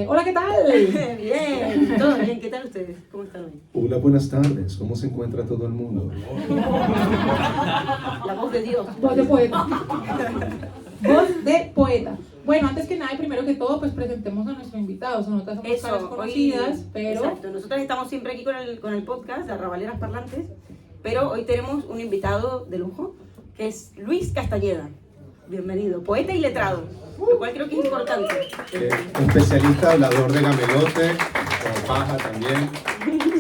Hola, ¿qué tal? Bien, todo bien. ¿Qué tal ustedes? ¿Cómo están hoy? Hola, buenas tardes. ¿Cómo se encuentra todo el mundo? La voz de Dios. Voz de poeta. Voz de poeta. Bueno, antes que nada y primero que todo, pues presentemos a nuestros invitados. Nosotras somos caras conocidas, pero... Exacto, nosotros estamos siempre aquí con el podcast de Arrabaleras Parlantes, pero hoy tenemos un invitado de lujo, que es Luis Castañeda. Bienvenido, poeta y letrado, lo cual creo que es importante. Especialista hablador de gamelote, como paja también.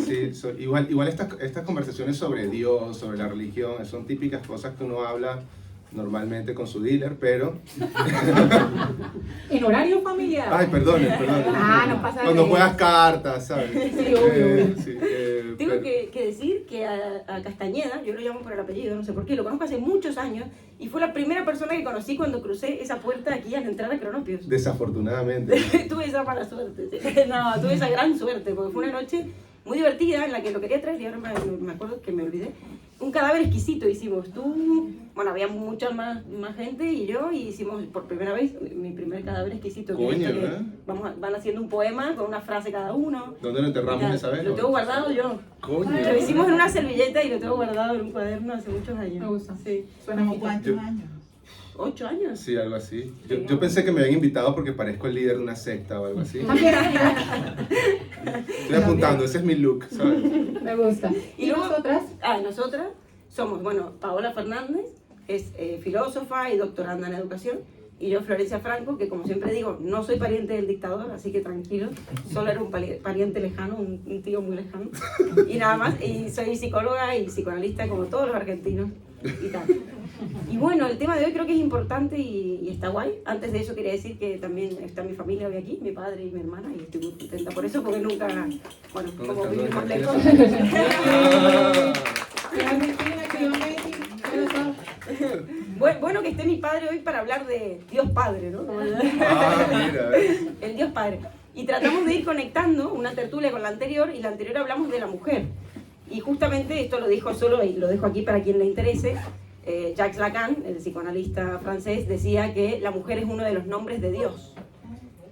Sí, igual estas conversaciones sobre Dios, sobre la religión, son típicas cosas que uno habla normalmente con su dealer, pero... En horario familiar. Ay, perdón. No pasa nada. Cuando juegas cartas, ¿sabes? Sí, obvio. Tengo que decir que a Castañeda, yo lo llamo por el apellido, no sé por qué, lo conozco hace muchos años y fue la primera persona que conocí cuando crucé esa puerta aquí al entrar a Cronopios. Desafortunadamente. Tuve esa mala suerte, ¿sí? No, tuve esa gran suerte, porque fue una noche muy divertida en la que lo quería traer y ahora me acuerdo que me olvidé. Un cadáver exquisito hicimos, bueno, había mucha más gente y yo, y hicimos por primera vez mi primer cadáver exquisito. Coño, Van haciendo un poema con una frase cada uno. ¿Dónde lo enterramos esa vez? Lo tengo guardado yo. Coño. Lo hicimos en una servilleta y lo tengo guardado en un cuaderno hace muchos años. Me gusta. Sí. Suena muy ¿Cuántos años? 8 años. Sí, algo así. Yo pensé que me habían invitado porque parezco el líder de una secta o algo así. Estoy apuntando, ese es mi look, ¿sabes? Me gusta. ¿Y luego, nosotras? Nosotras somos, bueno, Paola Fernández, es filósofa y doctoranda en educación, y yo, Florencia Franco, que como siempre digo, no soy pariente del dictador, así que tranquilo, solo era un pariente lejano, un tío muy lejano, y nada más, y soy psicóloga y psicoanalista como todos los argentinos, y tal. Y bueno, el tema de hoy creo que es importante y está guay. Antes de eso quería decir que también está mi familia hoy aquí, mi padre y mi hermana, y estoy muy contenta por eso, porque nunca, bueno, como vivimos lejos. Bueno que esté mi padre hoy para hablar de Dios Padre, ¿no? Mira, El Dios Padre. Y tratamos de ir conectando una tertulia con la anterior, y la anterior hablamos de la mujer. Y justamente esto lo dijo solo, y lo dejo aquí para quien le interese, Jacques Lacan, el psicoanalista francés, decía que la mujer es uno de los nombres de Dios.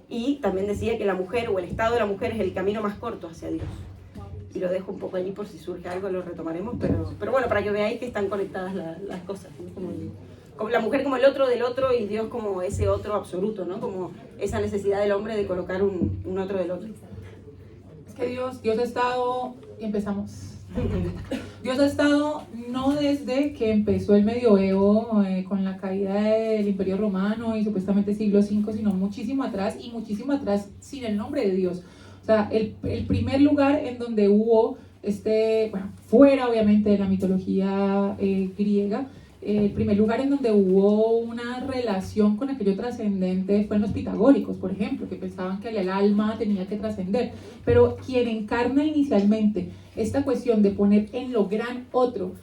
Y también decía que la mujer, o el estado de la mujer, es el camino más corto hacia Dios. Y lo dejo un poco allí por si surge algo, lo retomaremos, pero bueno, para que veáis que están conectadas las cosas, ¿no? Como la mujer como el otro del otro y Dios como ese otro absoluto, ¿no? Como esa necesidad del hombre de colocar un otro del otro. Es que Dios ha estado, y empezamos. Dios ha estado no desde que empezó el medioevo con la caída del Imperio Romano y supuestamente siglo V, sino muchísimo atrás sin el nombre de Dios. O sea, el primer lugar en donde hubo, fuera obviamente de la mitología griega, el primer lugar en donde hubo una relación con aquello trascendente fue en los pitagóricos, por ejemplo, que pensaban que el alma tenía que trascender. Pero quien encarna inicialmente esta cuestión de poner en lo gran otro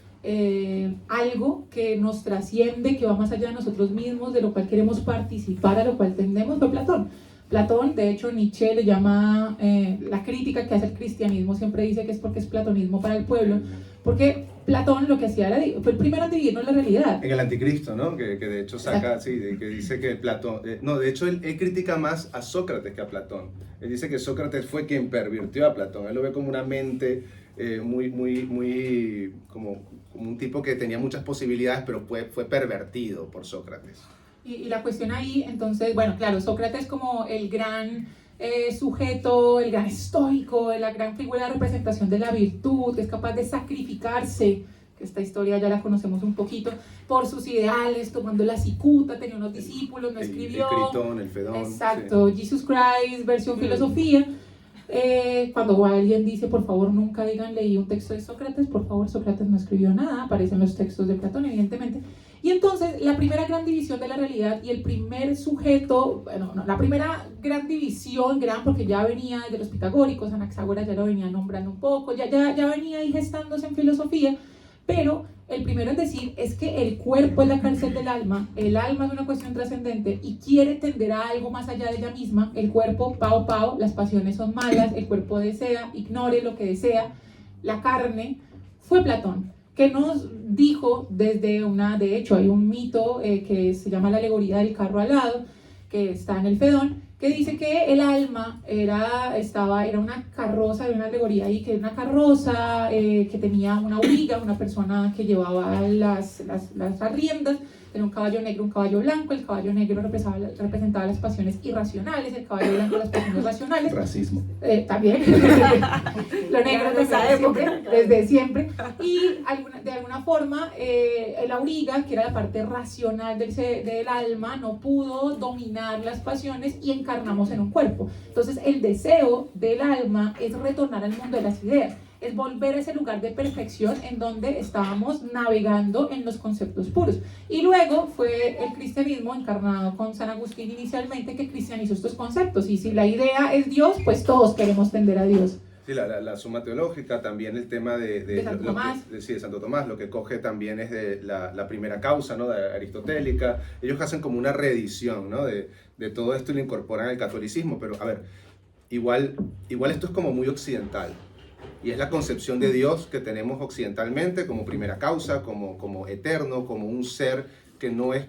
algo que nos trasciende, que va más allá de nosotros mismos, de lo cual queremos participar, a lo cual tendemos, fue Platón. Platón, de hecho, Nietzsche le llama, la crítica que hace el cristianismo siempre dice que es porque es platonismo para el pueblo, porque Platón lo que hacía fue el primero en dividirnos la realidad. En el Anticristo, ¿no? Que de hecho saca, sí, que dice que Platón... no, de hecho él critica más a Sócrates que a Platón. Él dice que Sócrates fue quien pervirtió a Platón. Él lo ve como una mente como un tipo que tenía muchas posibilidades, pero fue pervertido por Sócrates. Y la cuestión ahí, entonces, bueno, claro, Sócrates como el gran sujeto, el gran estoico, la gran figura de representación de la virtud, que es capaz de sacrificarse, que esta historia ya la conocemos un poquito, por sus ideales, tomando la cicuta, tenía unos discípulos, no escribió. El Critón, el Fedón. Exacto, sí. Jesus Christ, versión filosofía. Cuando alguien dice, por favor, nunca digan leí un texto de Sócrates, por favor, Sócrates no escribió nada, aparecen los textos de Platón, evidentemente. Y entonces, la primera gran división de la realidad y el primer sujeto, bueno, no, la primera gran división, porque ya venía de los pitagóricos, Anaxágoras ya lo venía nombrando un poco, ya venía ahí gestándose en filosofía, pero el primero en decir es que el cuerpo es la cárcel del alma, el alma es una cuestión trascendente y quiere tender a algo más allá de ella misma, el cuerpo, pao, las pasiones son malas, el cuerpo desea, ignore lo que desea, la carne, fue Platón, que nos dijo de hecho hay un mito que se llama la alegoría del carro alado, que está en el Fedón, que dice que el alma era una carroza, era una alegoría ahí, que era una carroza que tenía una auriga, una persona que llevaba las riendas. Era un caballo negro, un caballo blanco. El caballo negro representaba las pasiones irracionales, el caballo blanco las pasiones racionales. Racismo. También. Lo negro desde siempre. Y de alguna forma, el auriga, que era la parte racional del alma, no pudo dominar las pasiones y encarnamos en un cuerpo. Entonces, el deseo del alma es retornar al mundo de las ideas. Es volver a ese lugar de perfección en donde estábamos navegando en los conceptos puros. Y luego fue el cristianismo encarnado con San Agustín inicialmente que cristianizó estos conceptos. Y si la idea es Dios, pues todos queremos tender a Dios. Sí, la suma teológica, también el tema de Santo Tomás. Sí, de Santo Tomás, lo que coge también es de la primera causa, ¿no? De aristotélica. Ellos hacen como una reedición, ¿no? de todo esto y lo incorporan al catolicismo. Pero, a ver, igual esto es como muy occidental. Y es la concepción de Dios que tenemos occidentalmente como primera causa, como eterno, como un ser que no es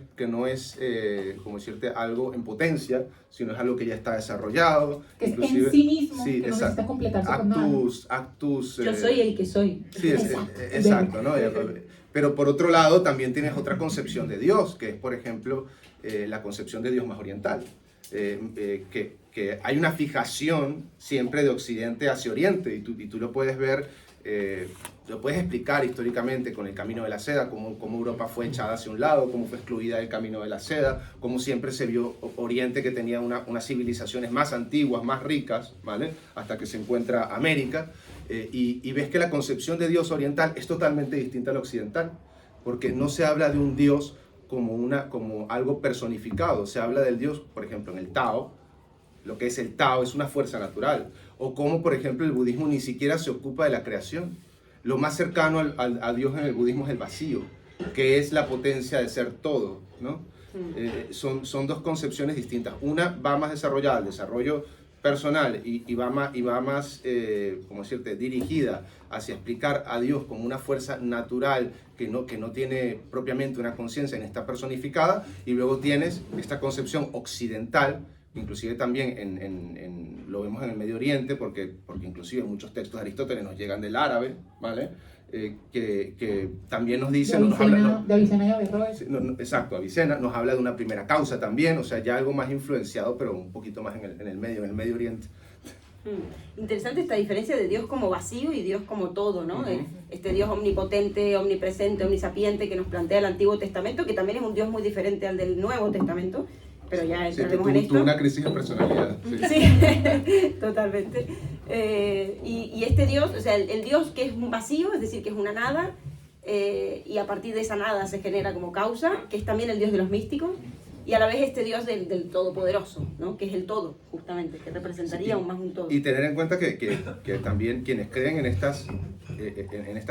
como decirte, algo en potencia, sino es algo que ya está desarrollado. Que es en sí mismo, que no necesita completarse con nada. Yo soy el que soy. Sí, exacto, ¿no? Pero por otro lado también tienes otra concepción de Dios, que es, por ejemplo, la concepción de Dios más oriental. Que hay una fijación siempre de Occidente hacia Oriente, y tú lo puedes ver, lo puedes explicar históricamente con el Camino de la Seda, cómo Europa fue echada hacia un lado, cómo fue excluida del Camino de la Seda, cómo siempre se vio Oriente que tenía unas civilizaciones más antiguas, más ricas, ¿vale? Hasta que se encuentra América, y ves que la concepción de Dios oriental es totalmente distinta a la occidental, porque no se habla de un Dios como algo personificado, se habla del Dios, por ejemplo, en el Tao. Lo que es el Tao es una fuerza natural, o como por ejemplo el budismo ni siquiera se ocupa de la creación. Lo más cercano a Dios en el budismo es el vacío, que es la potencia de ser todo, ¿no? Son dos concepciones distintas. Una va más desarrollada, el desarrollo personal, y va más ¿cómo decirte?, dirigida hacia explicar a Dios como una fuerza natural que no tiene propiamente una conciencia ni está personificada, y luego tienes esta concepción occidental, inclusive también lo vemos en el Medio Oriente, porque inclusive muchos textos de Aristóteles nos llegan del árabe, ¿vale? Que también nos dice... De Avicena y Averroes. Exacto, Avicena nos habla de una primera causa también, o sea, ya algo más influenciado, pero un poquito más en el Medio Oriente. Interesante esta diferencia de Dios como vacío y Dios como todo, ¿no? Este Dios omnipotente, omnipresente, omnisapiente que nos plantea el Antiguo Testamento, que también es un Dios muy diferente al del Nuevo Testamento. Pero ya entraremos en esto. Tuvo una crisis de personalidad. Sí, totalmente. Y este Dios, o sea, el Dios que es un vacío, es decir, que es una nada, y a partir de esa nada se genera como causa, que es también el Dios de los místicos, y a la vez este Dios del Todopoderoso, ¿no? Que es el todo, justamente, que representaría aún más un todo. Y tener en cuenta que también quienes creen en estas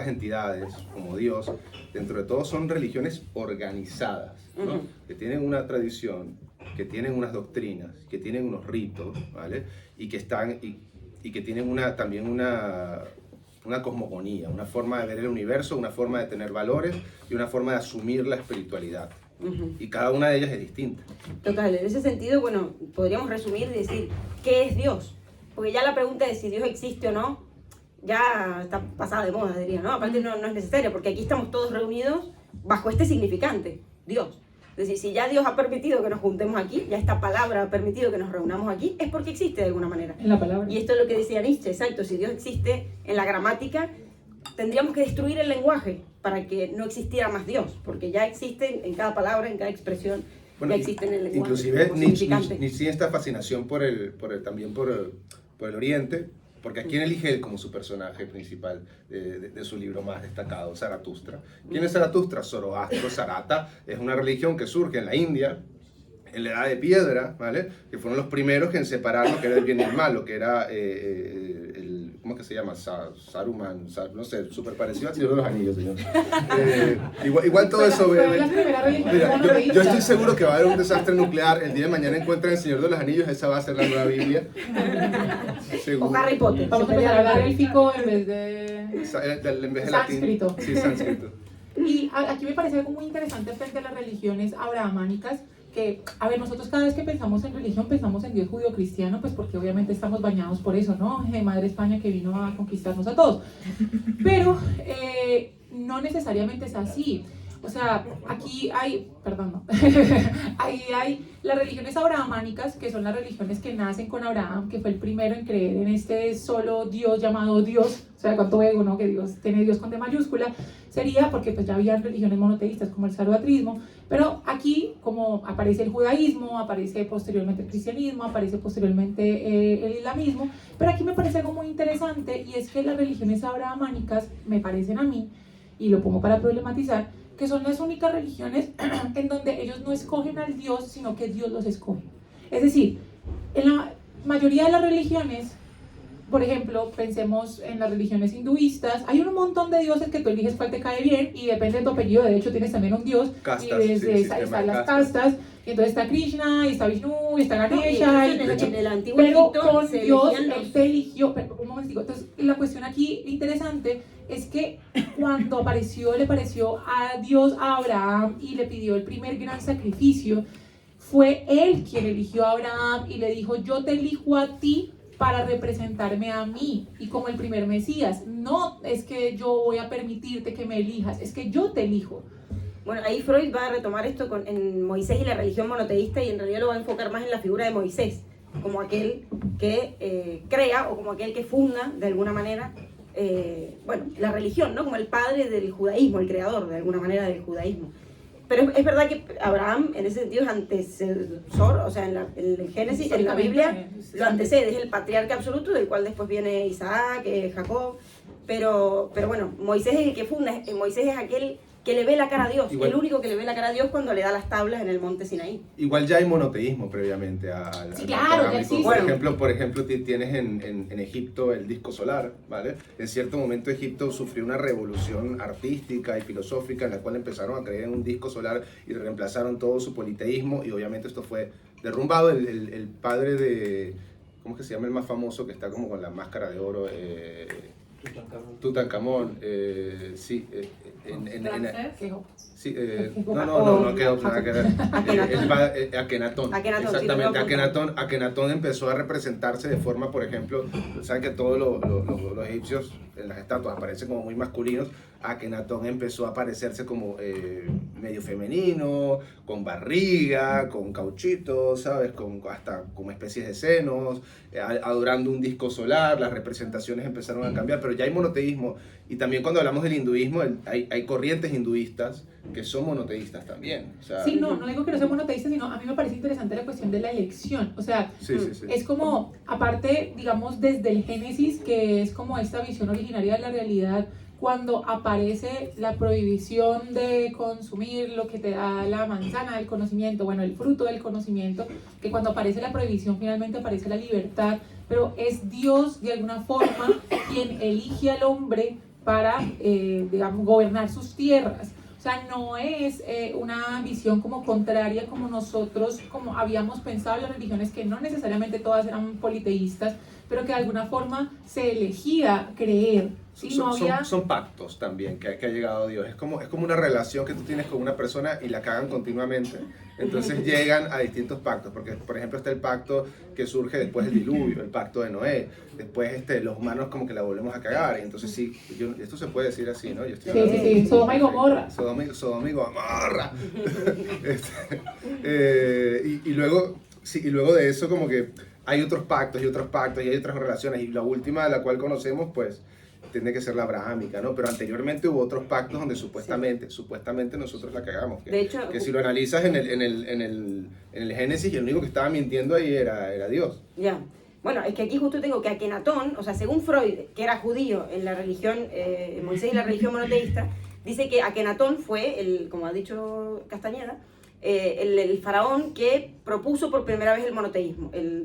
entidades como Dios, dentro de todo son religiones organizadas, ¿no? Que tienen una tradición, que tienen unas doctrinas, que tienen unos ritos, ¿vale? Y que tienen también una cosmogonía, una forma de ver el universo, una forma de tener valores y una forma de asumir la espiritualidad. Y cada una de ellas es distinta. Total, en ese sentido, bueno, podríamos resumir y decir, ¿qué es Dios? Porque ya la pregunta de si Dios existe o no, ya está pasada de moda, diría, ¿no? Aparte no es necesario, porque aquí estamos todos reunidos bajo este significante, Dios. Es decir, si ya Dios ha permitido que nos juntemos aquí, ya esta palabra ha permitido que nos reunamos aquí, es porque existe de alguna manera. En la palabra. Y esto es lo que decía Nietzsche, exacto, si Dios existe en la gramática, tendríamos que destruir el lenguaje para que no existiera más Dios, porque ya existe en cada palabra, en cada expresión, ya existe en el lenguaje. Inclusive Nietzsche esta fascinación por el Oriente, porque ¿a quién elige él como su personaje principal de su libro más destacado, Zaratustra? ¿Quién es Zaratustra? Zoroastro, Zarata, es una religión que surge en la India, en la Edad de Piedra, ¿vale? Que fueron los primeros en separar lo que era el bien y el mal, lo que era ¿cómo es que se llama? Saruman, no sé, súper parecido al Señor de los Anillos, señor. Igual todo eso... Mira, yo estoy seguro que va a haber un desastre nuclear, el día de mañana encuentran el Señor de los Anillos, esa va a ser la nueva Biblia. O Harry Potter. Vamos a empezar a hablar élfico en vez de sánscrito. Sí, sánscrito. Y aquí me parece algo muy interesante frente a las religiones abrahamánicas, que, a ver, nosotros cada vez que pensamos en religión, pensamos en Dios judío-cristiano, pues porque obviamente estamos bañados por eso, ¿no? Madre España que vino a conquistarnos a todos. Pero no necesariamente es así. O sea, aquí hay, perdón, no. Ahí hay las religiones abrahamánicas, que son las religiones que nacen con Abraham, que fue el primero en creer en este solo Dios llamado Dios. O sea, cuánto ego, ¿no? Que Dios tiene Dios con D mayúscula. Sería porque pues ya habían religiones monoteístas como el zoroastrismo, pero aquí como aparece el judaísmo, aparece posteriormente el cristianismo, aparece posteriormente el islamismo, pero aquí me parece algo muy interesante y es que las religiones abrahamánicas me parecen a mí, y lo pongo para problematizar, que son las únicas religiones en donde ellos no escogen al Dios, sino que Dios los escoge. Es decir, en la mayoría de las religiones, por ejemplo, pensemos en las religiones hinduistas, hay un montón de dioses que tú eliges cuál te cae bien y depende de tu apellido, de hecho tienes también un dios, Castas, y desde están las castas, y entonces está Krishna, y está Vishnu, y está Ganesha, en el antiguo pero Egipto con se Dios, elegían él te eligió, pero, un momentico, entonces la cuestión aquí interesante es que cuando le pareció a Dios a Abraham y le pidió el primer gran sacrificio, fue él quien eligió a Abraham y le dijo, yo te elijo a ti para representarme a mí y como el primer Mesías. No es que yo voy a permitirte que me elijas, es que yo te elijo. Bueno, ahí Freud va a retomar esto en Moisés y la religión monoteísta y en realidad lo va a enfocar más en la figura de Moisés, como aquel que crea o como aquel que funda de alguna manera la religión, ¿no? Como el padre del judaísmo, el creador de alguna manera del judaísmo. Pero es verdad que Abraham en ese sentido es antecesor, o sea, en el Génesis, en la Biblia, lo antecede, es el patriarca absoluto, del cual después viene Isaac, Jacob, pero bueno, Moisés es el que funda, Moisés es aquel que le ve la cara a Dios, Igual, el único que le ve la cara a Dios cuando le da las tablas en el monte Sinaí. Igual ya hay monoteísmo previamente al Sí, claro, ya existe. Por ejemplo, tienes en Egipto el disco solar, ¿vale? En cierto momento Egipto sufrió una revolución artística y filosófica en la cual empezaron a creer en un disco solar y reemplazaron todo su politeísmo y obviamente esto fue derrumbado. El padre de, ¿cómo es que se llama el más famoso que está como con la máscara de oro? Tutankamón, sí, sí, no quedó nada que ver. Akenatón, exactamente, Akenatón empezó a representarse de forma, por ejemplo, saben que todos los egipcios en las estatuas aparecen como muy masculinos. Akenatón empezó a aparecerse como medio femenino, con barriga, con cauchitos, ¿sabes? Hasta como especies de senos, adorando un disco solar, las representaciones empezaron a cambiar, pero ya hay monoteísmo. Y también cuando hablamos del hinduismo, hay corrientes hinduistas que son monoteístas también. O sea, sí, no digo que no sean monoteístas, sino a mí me parece interesante la cuestión de la elección. O sea, sí. es como, aparte, digamos, desde el Génesis, que es como esta visión originaria de la realidad, cuando aparece la prohibición de consumir lo que te da la manzana del conocimiento, bueno, el fruto del conocimiento, que cuando aparece la prohibición finalmente aparece la libertad, pero es Dios de alguna forma quien elige al hombre para, digamos, gobernar sus tierras. O sea, no es una visión como contraria como nosotros, como habíamos pensado en las religiones, que no necesariamente todas eran politeístas, pero que de alguna forma se elegía creer. ¿Sí? Son pactos también que ha llegado Dios. Es como una relación que tú tienes con una persona y la cagan continuamente. Entonces llegan a distintos pactos, porque por ejemplo está el pacto que surge después del diluvio, el pacto de Noé. Después los humanos como que la volvemos a cagar. Y entonces sí, esto se puede decir así, ¿no? Sí, Sodoma y Gomorra. Sodoma y Gomorra. Y luego de eso como que hay otros pactos y otros pactos y hay otras relaciones. Y la última de la cual conocemos, pues, tiene que ser la abrahámica, ¿no? Pero anteriormente hubo otros pactos donde supuestamente nosotros la cagamos. De hecho, que si lo analizas en el Génesis, el único que estaba mintiendo ahí era Dios. Ya. Bueno, es que aquí justo tengo que Akenatón, o sea, según Freud, que era judío en la religión, Moisés y la religión monoteísta, dice que Akenatón fue, como ha dicho Castañeda, el faraón que propuso por primera vez el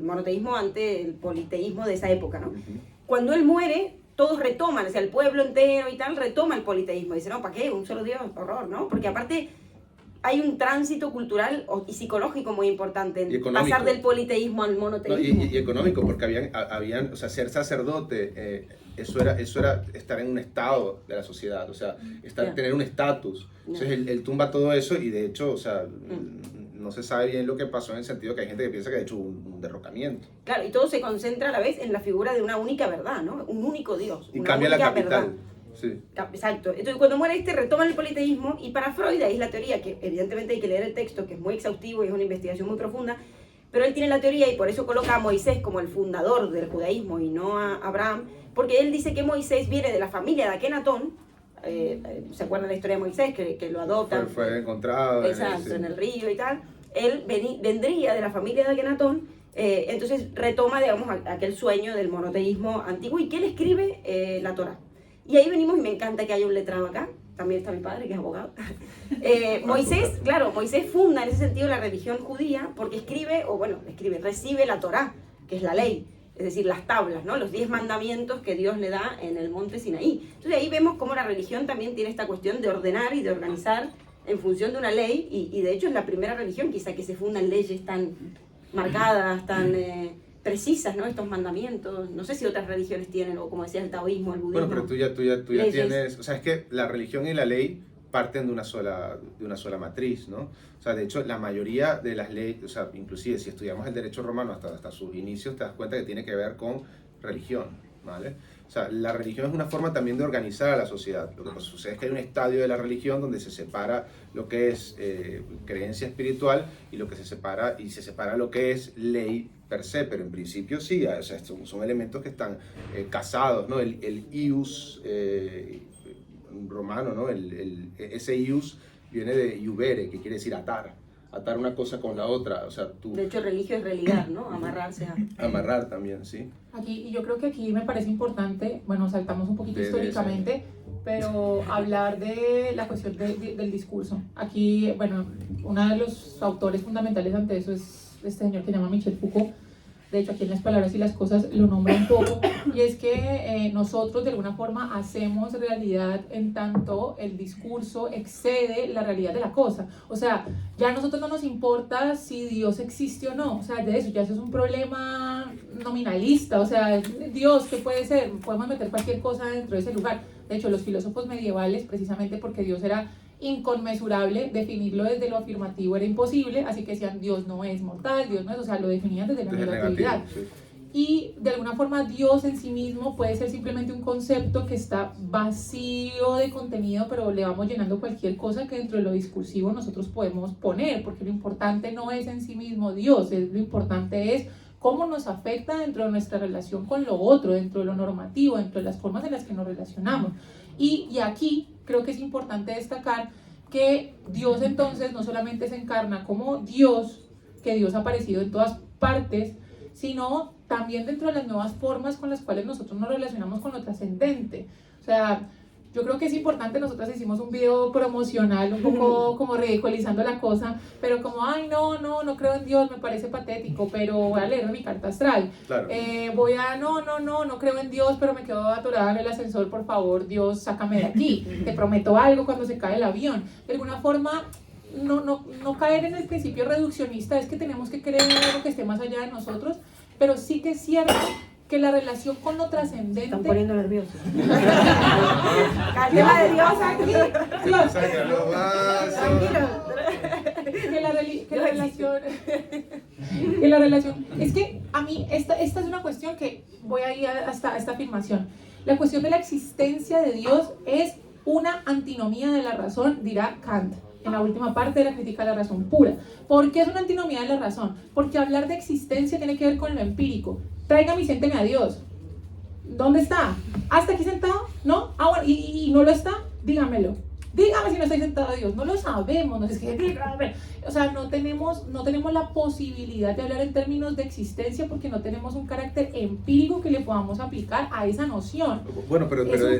monoteísmo ante el politeísmo de esa época, ¿no? Uh-huh. Cuando él muere, todos retoman, o sea, el pueblo entero y tal retoma el politeísmo. Dice, no, ¿para qué? Un solo Dios, horror, ¿no? Porque aparte hay un tránsito cultural y psicológico muy importante en pasar del politeísmo al monoteísmo. No, y económico, porque habían, o sea, ser sacerdote, eso era estar en un estado de la sociedad, o sea, tener un estatus. Entonces él tumba todo eso y de hecho, o sea, no se sabe bien lo que pasó, en el sentido que hay gente que piensa que ha hecho un derrocamiento. Claro, y todo se concentra a la vez en la figura de una única verdad, ¿no? Un único Dios. Y una cambia la única capital. verdad. Sí. Exacto. Entonces, cuando muere retoman el politeísmo, y para Freud, ahí es la teoría, que evidentemente hay que leer el texto, que es muy exhaustivo y es una investigación muy profunda, pero él tiene la teoría y por eso coloca a Moisés como el fundador del judaísmo y no a Abraham, porque él dice que Moisés viene de la familia de Akenatón. ¿Se acuerdan la historia de Moisés? Que lo adoptan. Fue encontrado. Exacto, en el río y tal. Él vendría de la familia de Akenatón, entonces retoma, digamos, aquel sueño del monoteísmo antiguo, y que él escribe la Torá. Y ahí venimos, y me encanta que haya un letrado acá, también está mi padre, que es abogado. Moisés, claro, Moisés funda en ese sentido la religión judía, porque recibe la Torá, que es la ley, es decir, las tablas, ¿no? Los 10 mandamientos que Dios le da en el monte Sinaí. Entonces ahí vemos cómo la religión también tiene esta cuestión de ordenar y de organizar en función de una ley, y de hecho es la primera religión quizá que se funda en leyes tan marcadas, tan precisas, ¿no? Estos mandamientos. No sé si otras religiones tienen, o como decías, el taoísmo, el budismo. Bueno, pero tú ya tienes, o sea, es que la religión y la ley parten de una sola matriz, ¿no? O sea, de hecho, la mayoría de las leyes, o sea, inclusive si estudiamos el derecho romano hasta sus inicios, te das cuenta que tiene que ver con religión, ¿vale? O sea, la religión es una forma también de organizar a la sociedad. Lo que sucede es que hay un estadio de la religión donde se separa lo que es creencia espiritual y se separa lo que es ley per se, pero en principio sí, o sea, son elementos que están casados, ¿no? El ius romano, ¿no? Ese ius viene de iubere, que quiere decir atar una cosa con la otra, o sea, tú... De hecho, religio es religar, ¿no? Amarrarse a... Amarrar también, sí. Aquí, y yo creo que aquí me parece importante, bueno, saltamos un poquito históricamente, pero hablar de la cuestión del discurso. Aquí, bueno, uno de los autores fundamentales ante eso es este señor que se llama Michel Foucault. De hecho, aquí en Las Palabras y las Cosas lo nombra un poco, y es que nosotros de alguna forma hacemos realidad en tanto el discurso excede la realidad de la cosa. O sea, ya a nosotros no nos importa si Dios existe o no, o sea, de eso ya eso es un problema nominalista, o sea, Dios, ¿qué puede ser? Podemos meter cualquier cosa dentro de ese lugar. De hecho, los filósofos medievales, precisamente porque Dios era inconmensurable, definirlo desde lo afirmativo era imposible, así que decían Dios no es mortal, Dios no es, o sea, lo definían desde la negatividad. Sí. Y de alguna forma Dios en sí mismo puede ser simplemente un concepto que está vacío de contenido, pero le vamos llenando cualquier cosa que dentro de lo discursivo nosotros podemos poner, porque lo importante no es en sí mismo Dios, lo importante es cómo nos afecta dentro de nuestra relación con lo otro, dentro de lo normativo, dentro de las formas en las que nos relacionamos. Y aquí creo que es importante destacar que Dios entonces no solamente se encarna como Dios, que Dios ha aparecido en todas partes, sino también dentro de las nuevas formas con las cuales nosotros nos relacionamos con lo trascendente. O sea, yo creo que es importante, nosotros hicimos un video promocional un poco como ridiculizando la cosa, pero como, ay, no creo en Dios, me parece patético, pero voy a leer mi carta astral. Claro. No creo en Dios, pero me quedo atorada en el ascensor, por favor, Dios, sácame de aquí. Te prometo algo cuando se cae el avión. De alguna forma, no caer en el principio reduccionista, es que tenemos que creer en algo que esté más allá de nosotros, pero sí que es cierto que la relación con lo trascendente... Están poniendo nerviosos. ¡Calma de Dios aquí! Sí. Saca los vasos. Que la relación... Es que a mí, esta es una cuestión que voy a ir hasta esta afirmación. La cuestión de la existencia de Dios es una antinomía de la razón, dirá Kant, en la última parte de la crítica a la razón pura. ¿Por qué es una antinomía de la razón? Porque hablar de existencia tiene que ver con lo empírico. Tráigame y siénteme a Dios. ¿Dónde está? ¿Hasta aquí sentado? ¿No? Ah, bueno, ¿y no lo está? Dígamelo. Dígame si no estoy sentado a Dios. No lo sabemos. No es que, dígame. O sea, no tenemos la posibilidad de hablar en términos de existencia porque no tenemos un carácter empírico que le podamos aplicar a esa noción. Bueno, pero desde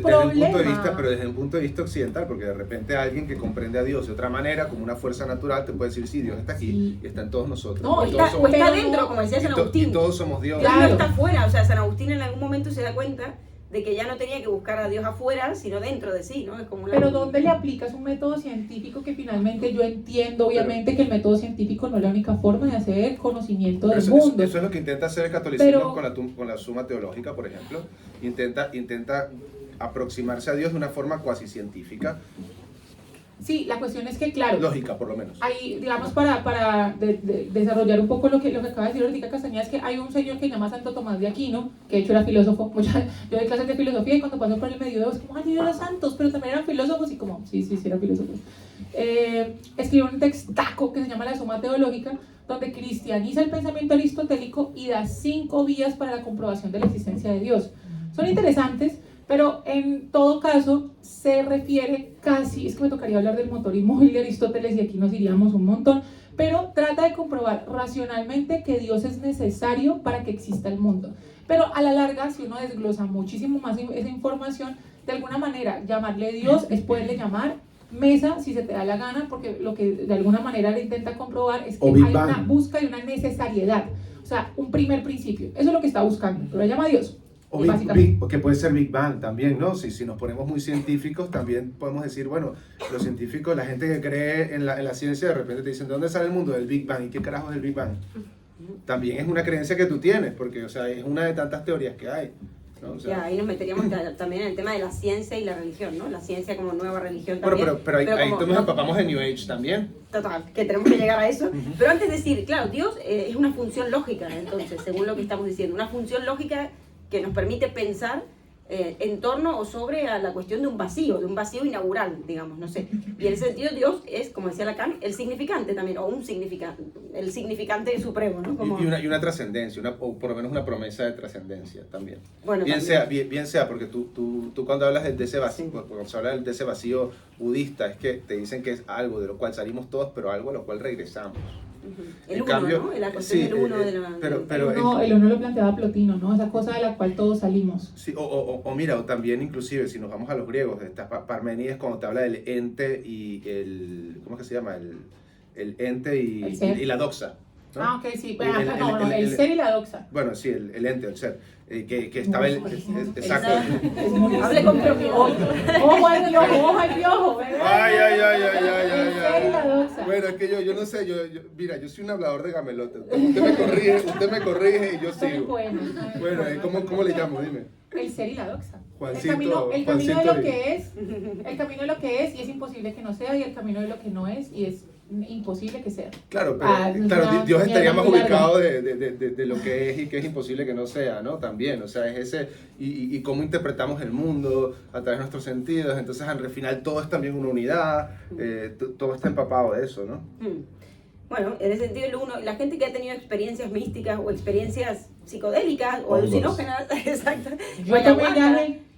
un punto de vista occidental, porque de repente alguien que comprende a Dios de otra manera, como una fuerza natural, te puede decir, sí, Dios está aquí y está en todos nosotros. No, está dentro, como decía San Agustín. Y todos somos Dios. Dios no está afuera, o sea, San Agustín en algún momento se da cuenta de que ya no tenía que buscar a Dios afuera, sino dentro de sí, ¿no? Es como Pero ¿dónde le aplicas un método científico que finalmente yo entiendo, obviamente, que el método científico no es la única forma de hacer conocimiento del mundo? Eso es lo que intenta hacer el catolicismo con la Suma Teológica, por ejemplo. Intenta aproximarse a Dios de una forma cuasi científica. Sí, la cuestión es que, claro, Lógica, por lo menos. ahí, digamos, para desarrollar un poco lo que acaba de decir ahorita Castañeda, es que hay un señor que se llama Santo Tomás de Aquino, que de hecho era filósofo. Yo doy clases de filosofía y cuando pasó por el medioevo es como, ay, yo era santos, pero también eran filósofos, y como, sí, eran filósofos. Escribió un textaco que se llama La Suma Teológica, donde cristianiza el pensamiento aristotélico y da 5 vías para la comprobación de la existencia de Dios. Son interesantes, pero en todo caso se refiere casi, es que me tocaría hablar del motor inmóvil de Aristóteles y aquí nos iríamos un montón, pero trata de comprobar racionalmente que Dios es necesario para que exista el mundo. Pero a la larga, si uno desglosa muchísimo más esa información, de alguna manera llamarle Dios es poderle llamar mesa si se te da la gana, porque lo que de alguna manera le intenta comprobar es que hay una búsqueda y una necesariedad, o sea, un primer principio. Eso es lo que está buscando, pero lo llama Dios. O que puede ser Big Bang también, ¿no? Si nos ponemos muy científicos, también podemos decir, bueno, los científicos, la gente que cree en la ciencia, de repente te dicen, ¿de dónde sale el mundo? Del Big Bang. ¿Y qué carajo es el Big Bang? También es una creencia que tú tienes, porque, o sea, es una de tantas teorías que hay, ¿no? O sea, ya, ahí nos meteríamos también en el tema de la ciencia y la religión, ¿no? La ciencia como nueva religión también. pero ahí nos empapamos en New Age también. Total, que tenemos que llegar a eso. Pero antes de decir, claro, Dios es una función lógica, entonces, según lo que estamos diciendo. Una función lógica que nos permite pensar en torno o sobre a la cuestión de un vacío inaugural, digamos, no sé. Y en ese sentido Dios es, como decía Lacan, el significante también, o un significante, el significante supremo, ¿no? Como... Y una trascendencia, o por lo menos una promesa de trascendencia también. Bueno, bien también. sea, porque tú cuando hablas de ese vacío, sí, cuando se habla de ese vacío budista, es que te dicen que es algo de lo cual salimos todos, pero algo a lo cual regresamos. El uno, ¿no? La cuestión del uno de la... Pero el uno lo planteaba Plotino, ¿no? Esa cosa de la cual todos salimos. Sí, mira, o también inclusive, si nos vamos a los griegos, Parmenides cuando te habla del ente y el... ¿Cómo es que se llama? El ente y la doxa, ¿no? Ah, ok, sí. El ser y la doxa. Bueno, sí, el ente, el ser. Que estaba exacto. Hable con piojo. Ojo al piojo. Ay. El ser y la doxa. Bueno, es que yo no sé, mira, yo soy un hablador de gamelote. Usted me corrige y yo sigo. Bueno, ¿cómo le llamo? Dime. El ser y la doxa. El camino de lo que es, el camino de lo que es y es imposible que no sea, y el camino de lo que no es y es imposible que sea. Claro, pero Dios estaría más ubicado de lo que es y que es imposible que no sea, ¿no? También, o sea, es ese, y cómo interpretamos el mundo a través de nuestros sentidos, entonces al final todo es también una unidad, todo está empapado de eso, ¿no? Bueno, en ese sentido, la gente que ha tenido experiencias místicas o experiencias psicodélicas o alucinógenas, exacto,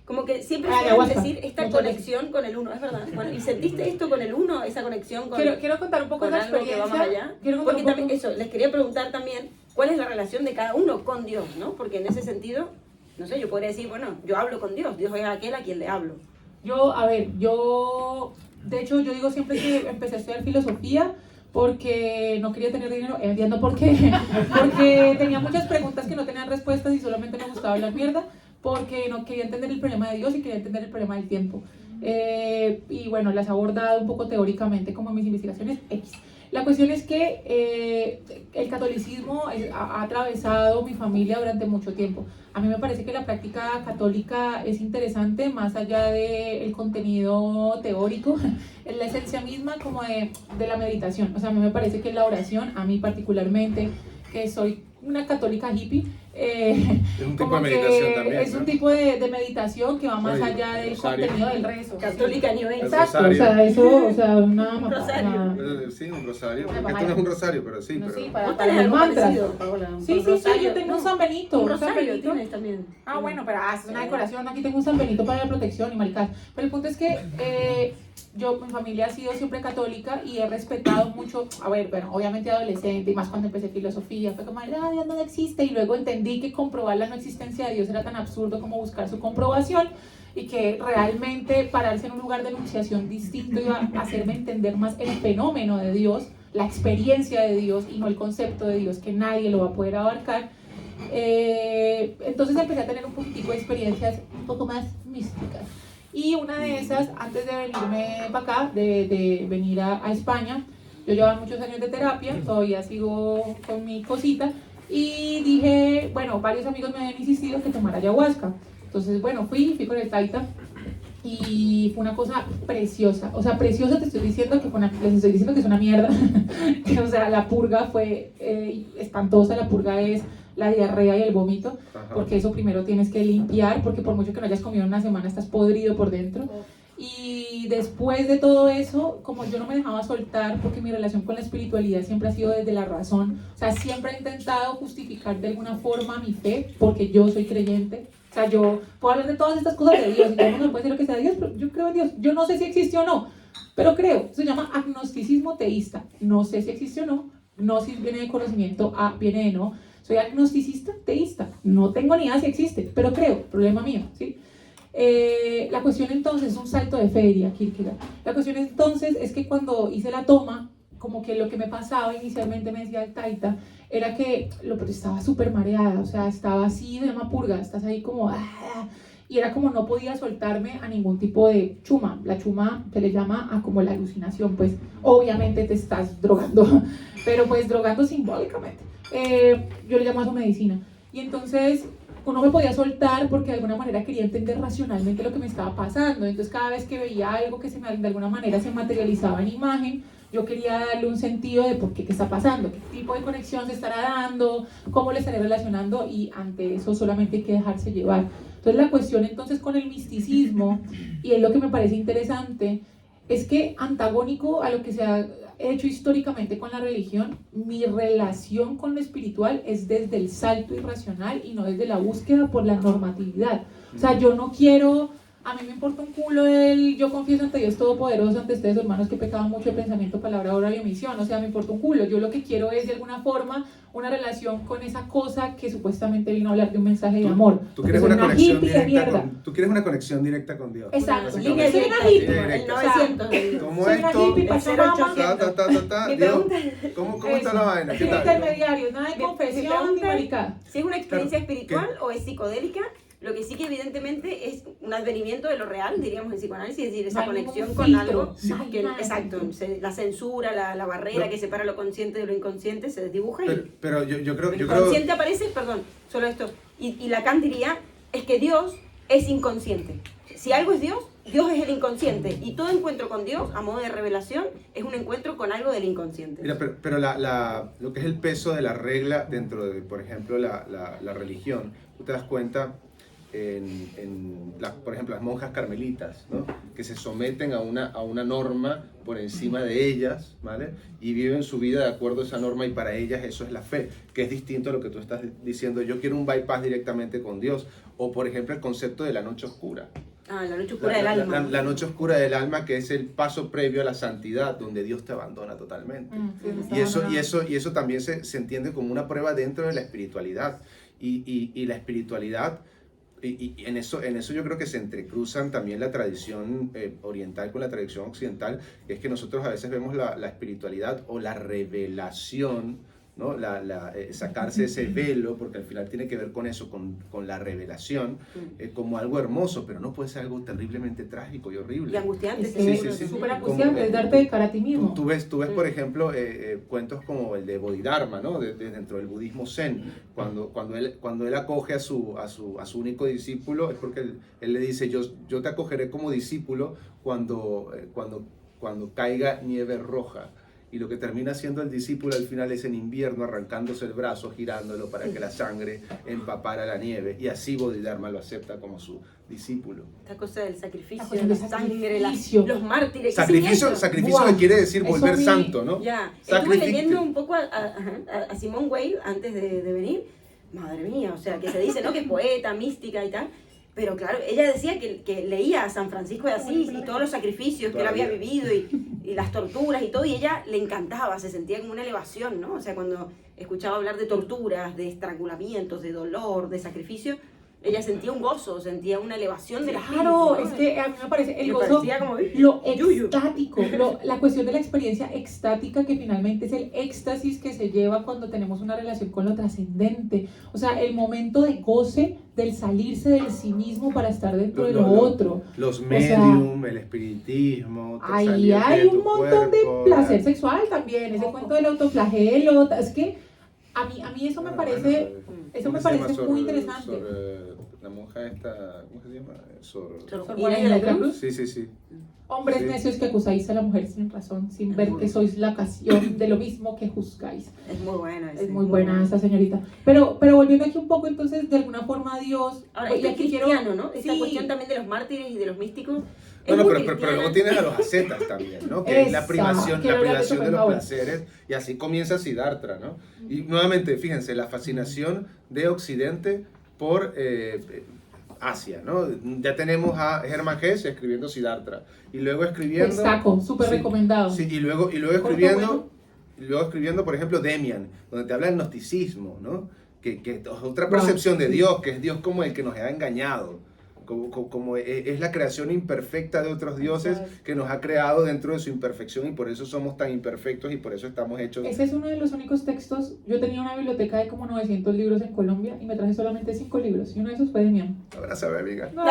como que siempre suelen decir esta conexión con el uno, es verdad. Bueno, ¿y sentiste esto con el uno, esa conexión con quiero contar un poco de la experiencia. Que va más allá? Porque también eso, les quería preguntar también cuál es la relación de cada uno con Dios, ¿no? Porque en ese sentido, no sé, yo podría decir, bueno, yo hablo con Dios, Dios es aquel a quien le hablo. De hecho, yo digo siempre que empecé a estudiar filosofía porque no quería tener dinero, entiendo por qué, porque tenía muchas preguntas que no tenían respuestas y solamente me gustaba hablar mierda, porque no quería entender el problema de Dios y quería entender el problema del tiempo. Y bueno, las he abordado un poco teóricamente como en mis investigaciones X. La cuestión es que el catolicismo ha atravesado mi familia durante mucho tiempo. A mí me parece que la práctica católica es interesante, más allá del contenido teórico, es la esencia misma como de la meditación. O sea, a mí me parece que la oración, a mí particularmente, que soy una católica hippie, es un tipo de meditación también, es un tipo de meditación que va más allá del contenido del rezo. Católica New Age. Exacto, un rosario. Sí, un rosario. Esto no es un rosario, pero sí. No, pero... sí, para los mantras. Sí, yo tengo un San Benito. Un rosario tienes también. Bueno, pero es una decoración. Aquí tengo un San Benito para la protección y maricas. Pero el punto es que mi familia ha sido siempre católica y he respetado mucho, obviamente adolescente y más cuando empecé filosofía, fue como, Dios no existe, y luego entendí que comprobar la no existencia de Dios era tan absurdo como buscar su comprobación, y que realmente pararse en un lugar de enunciación distinto iba a hacerme entender más el fenómeno de Dios, la experiencia de Dios y no el concepto de Dios, que nadie lo va a poder abarcar. Entonces empecé a tener un poquitico de experiencias un poco más místicas. Y una de esas, antes de venirme para acá, de venir a España, yo llevaba muchos años de terapia, todavía sigo con mi cosita, y dije, varios amigos me habían insistido que tomara ayahuasca. Entonces, fui con el taita, y fue una cosa preciosa. O sea, preciosa te estoy diciendo que les estoy diciendo que es una mierda. O sea, la purga fue espantosa. La purga es la diarrea y el vómito, porque eso primero tienes que limpiar, porque por mucho que no hayas comido una semana estás podrido por dentro. Y después de todo eso, como yo no me dejaba soltar, porque mi relación con la espiritualidad siempre ha sido desde la razón, o sea, siempre he intentado justificar de alguna forma mi fe, porque yo soy creyente. O sea, yo puedo hablar de todas estas cosas de Dios, y todo el mundo me puede decir lo que sea de Dios, pero yo creo en Dios. Yo no sé si existe o no, pero creo. Se llama agnosticismo teísta. No sé si existe o no, no si viene de conocimiento, viene de no. Soy agnosticista teísta. No tengo ni idea si existe, pero creo, problema mío, ¿sí? La cuestión entonces es un salto de fe, diría Kierkegaard. La cuestión entonces es que cuando hice la toma, como que lo que me pasaba inicialmente, me decía el taita, era que pero estaba súper mareada, o sea, estaba así, se llama purga, estás ahí como, y era como no podía soltarme a ningún tipo de chuma. La chuma se le llama a como la alucinación, pues obviamente te estás drogando, pero pues drogando simbólicamente. Yo le llamo a eso medicina. Y entonces no me podía soltar porque de alguna manera quería entender racionalmente lo que me estaba pasando. Entonces cada vez que veía algo que de alguna manera se materializaba en imagen, yo quería darle un sentido de por qué está pasando, qué tipo de conexión se estará dando, cómo le estaré relacionando, y ante eso solamente hay que dejarse llevar. Entonces la cuestión entonces con el misticismo, y es lo que me parece interesante, es que antagónico a lo que se ha hecho históricamente con la religión, mi relación con lo espiritual es desde el salto irracional y no desde la búsqueda por la normatividad. O sea, yo no quiero, a mí me importa un culo yo confieso ante Dios Todopoderoso, ante ustedes hermanos que pecaban mucho de pensamiento, palabra, obra y omisión. O sea, me importa un culo. Yo lo que quiero es de alguna forma una relación con esa cosa que supuestamente vino a hablar de un mensaje de amor. Tú quieres una conexión directa tú quieres una conexión directa con Dios. Exacto. Soy una hippie, el 900. ¿Cómo soy es una todo? hippie, Pachamama. ¿Cómo está la vaina? ¿Qué tal? Intermediarios, nada de confesión ni maricada. Si es una experiencia espiritual o es psicodélica. Lo que sí que evidentemente es un advenimiento de lo real, diríamos en psicoanálisis, es decir, esa conexión con algo que, exacto, la censura, la barrera que separa lo consciente de lo inconsciente se desdibuja pero yo creo... el inconsciente aparece, perdón, solo esto, y Lacan diría, es que Dios es inconsciente. Si algo es Dios, Dios es el inconsciente, y todo encuentro con Dios, a modo de revelación, es un encuentro con algo del inconsciente. Mira, pero lo que es el peso de la regla dentro de, por ejemplo, la religión, tú te das cuenta... por ejemplo, las monjas carmelitas, ¿no? Que se someten a una norma por encima de ellas, ¿vale? Y viven su vida de acuerdo a esa norma, y para ellas eso es la fe, que es distinto a lo que tú estás diciendo. Yo quiero un bypass directamente con Dios. O, por ejemplo, el concepto de la noche oscura. La noche oscura del alma. La noche oscura del alma, que es el paso previo a la santidad, donde Dios te abandona totalmente. Y eso también se entiende como una prueba dentro de la espiritualidad. Y la espiritualidad... Y en eso yo creo que se entrecruzan también la tradición oriental con la tradición occidental, que es que nosotros a veces vemos la espiritualidad o la revelación, ¿no? Sacarse ese velo, porque al final tiene que ver con eso, con la revelación, como algo hermoso, pero no puede ser algo terriblemente trágico y horrible. Y angustiante. Sí. Súper angustiante, es darte de cara a ti mismo. Tú ves por ejemplo, cuentos como el de Bodhidharma, ¿no? Dentro del budismo zen, cuando él acoge a su único discípulo, es porque él le dice, yo te acogeré como discípulo cuando caiga nieve roja. Y lo que termina siendo el discípulo al final es en invierno arrancándose el brazo, girándolo para que la sangre empapara la nieve. Y así Bodhidharma lo acepta como su discípulo. Esta cosa del sacrificio, la sangre, los mártires. Sacrificio que quiere decir volver santo, ¿no? Ya, estuve leyendo un poco a Simone Weil antes de venir. Madre mía, o sea, que se dice, ¿no? Que es poeta, mística y tal. Pero claro, ella decía que leía a San Francisco de Asís y todos los sacrificios que él había vivido y las torturas y todo, y ella le encantaba, se sentía como una elevación, ¿no? O sea, cuando escuchaba hablar de torturas, de estrangulamientos, de dolor, de sacrificio, ella sentía un gozo, sentía una elevación del espíritu. Claro, ¿no? es que a mí me parece el gozo, como, lo extático, la cuestión de la experiencia extática, que finalmente es el éxtasis que se lleva cuando tenemos una relación con lo trascendente. O sea, el momento de goce del salirse del sí mismo para estar dentro de lo otro. Los medium, el espiritismo. Ahí hay un montón de placer sexual también, ese cuento del autoflagelo, es que A mí eso me Ah, parece, bueno, eso ¿cómo me se llama? parece muy interesante. La monja esta, ¿cómo se llama? Sor Inés Juana de la Cruz. Sí, sí, sí. Hombres Sí. necios que acusáis a la mujer sin razón, sin Es ver muy que sois la ocasión de lo mismo que juzgáis. Es muy buena. Es muy buena esa señorita. Pero volviendo aquí un poco, entonces, de alguna forma Dios... Ahora, y esto es aquí cristiano, ¿no? Esta Sí. cuestión también de los mártires y de los místicos. No, es no, muy pero cristiana. luego tienes a los ascetas también, ¿no? Que es la Esa, privación, quiero hablar de de los Schopenhauer. placeres, y así comienza Siddhartha, ¿no? Y nuevamente, fíjense, la fascinación de Occidente por Asia, ¿no? Ya tenemos a Hermann Hesse escribiendo Siddhartha, y luego escribiendo... Saco, súper Sí, recomendado. Sí, y luego Corto, escribiendo, por ejemplo, Demian, donde te habla del gnosticismo, ¿no? Que es otra Wow, percepción de sí. Dios, que es Dios como el que nos ha engañado, como es la creación imperfecta de otros dioses que nos ha creado dentro de su imperfección, y por eso somos tan imperfectos y por eso estamos hechos... Ese es uno de los únicos textos. Yo tenía una biblioteca de como 900 libros en Colombia y me traje solamente 5 libros. Y uno de esos fue de Mian. Abrázame, amiga. No,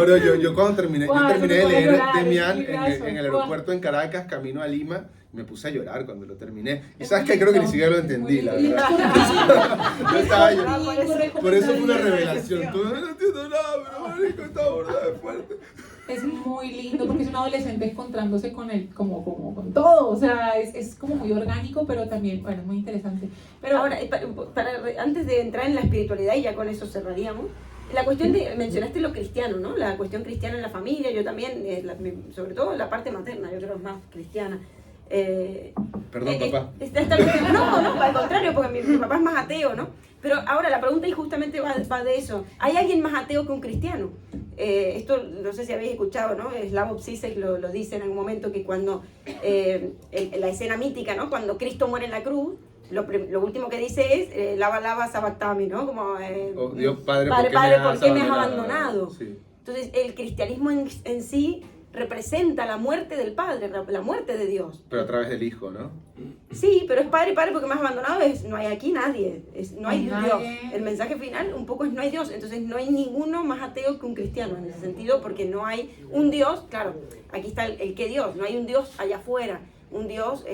No, yo cuando terminé, Guau, yo terminé de eso me pone a leer llorar, Demian es un librazo. en el Guau. aeropuerto en Caracas, camino a Lima, me puse a llorar cuando lo terminé. Y Es sabes muy que creo que ni lindo, siquiera lo es muy entendí, la lindo. verdad. Yo estaba llorando. Por Por eso fue una revelación. Tú no entiendo nada, pero marico, está burda de fuerte. Es muy lindo porque es un adolescente encontrándose con él, como con todo. O sea, es como muy orgánico, pero también, bueno, muy interesante. Pero Ahora, antes de entrar en la espiritualidad, y ya con eso cerraríamos, la cuestión de, mencionaste lo cristiano, ¿no? La cuestión cristiana en la familia, yo también, sobre todo la parte materna, yo creo es más cristiana. Perdón, papá. No, al contrario, porque mi papá es más ateo, ¿no? Pero ahora la pregunta y justamente va de eso. ¿Hay alguien más ateo que un cristiano? Esto no sé si habéis escuchado, ¿no? Slavoj Zizek lo dice en algún momento, que cuando la escena mítica, ¿no? Cuando Cristo muere en la cruz, lo último que dice es lava lava sabactami, ¿no? Como Oh, Dios Padre, Padre, ¿por ¿por qué qué me me has has abandonado? abandonado? Sí. Entonces el cristianismo en sí representa la muerte del Padre, la muerte de Dios. Pero a través del Hijo, ¿no? Sí, pero es Padre, porque me has abandonado, no hay aquí nadie, no hay Nadie. Dios. El mensaje final un poco es no hay Dios, entonces no hay ninguno más ateo que un cristiano en ese sentido, porque no hay un Dios, claro, aquí está el que Dios, no hay un Dios allá afuera, un Dios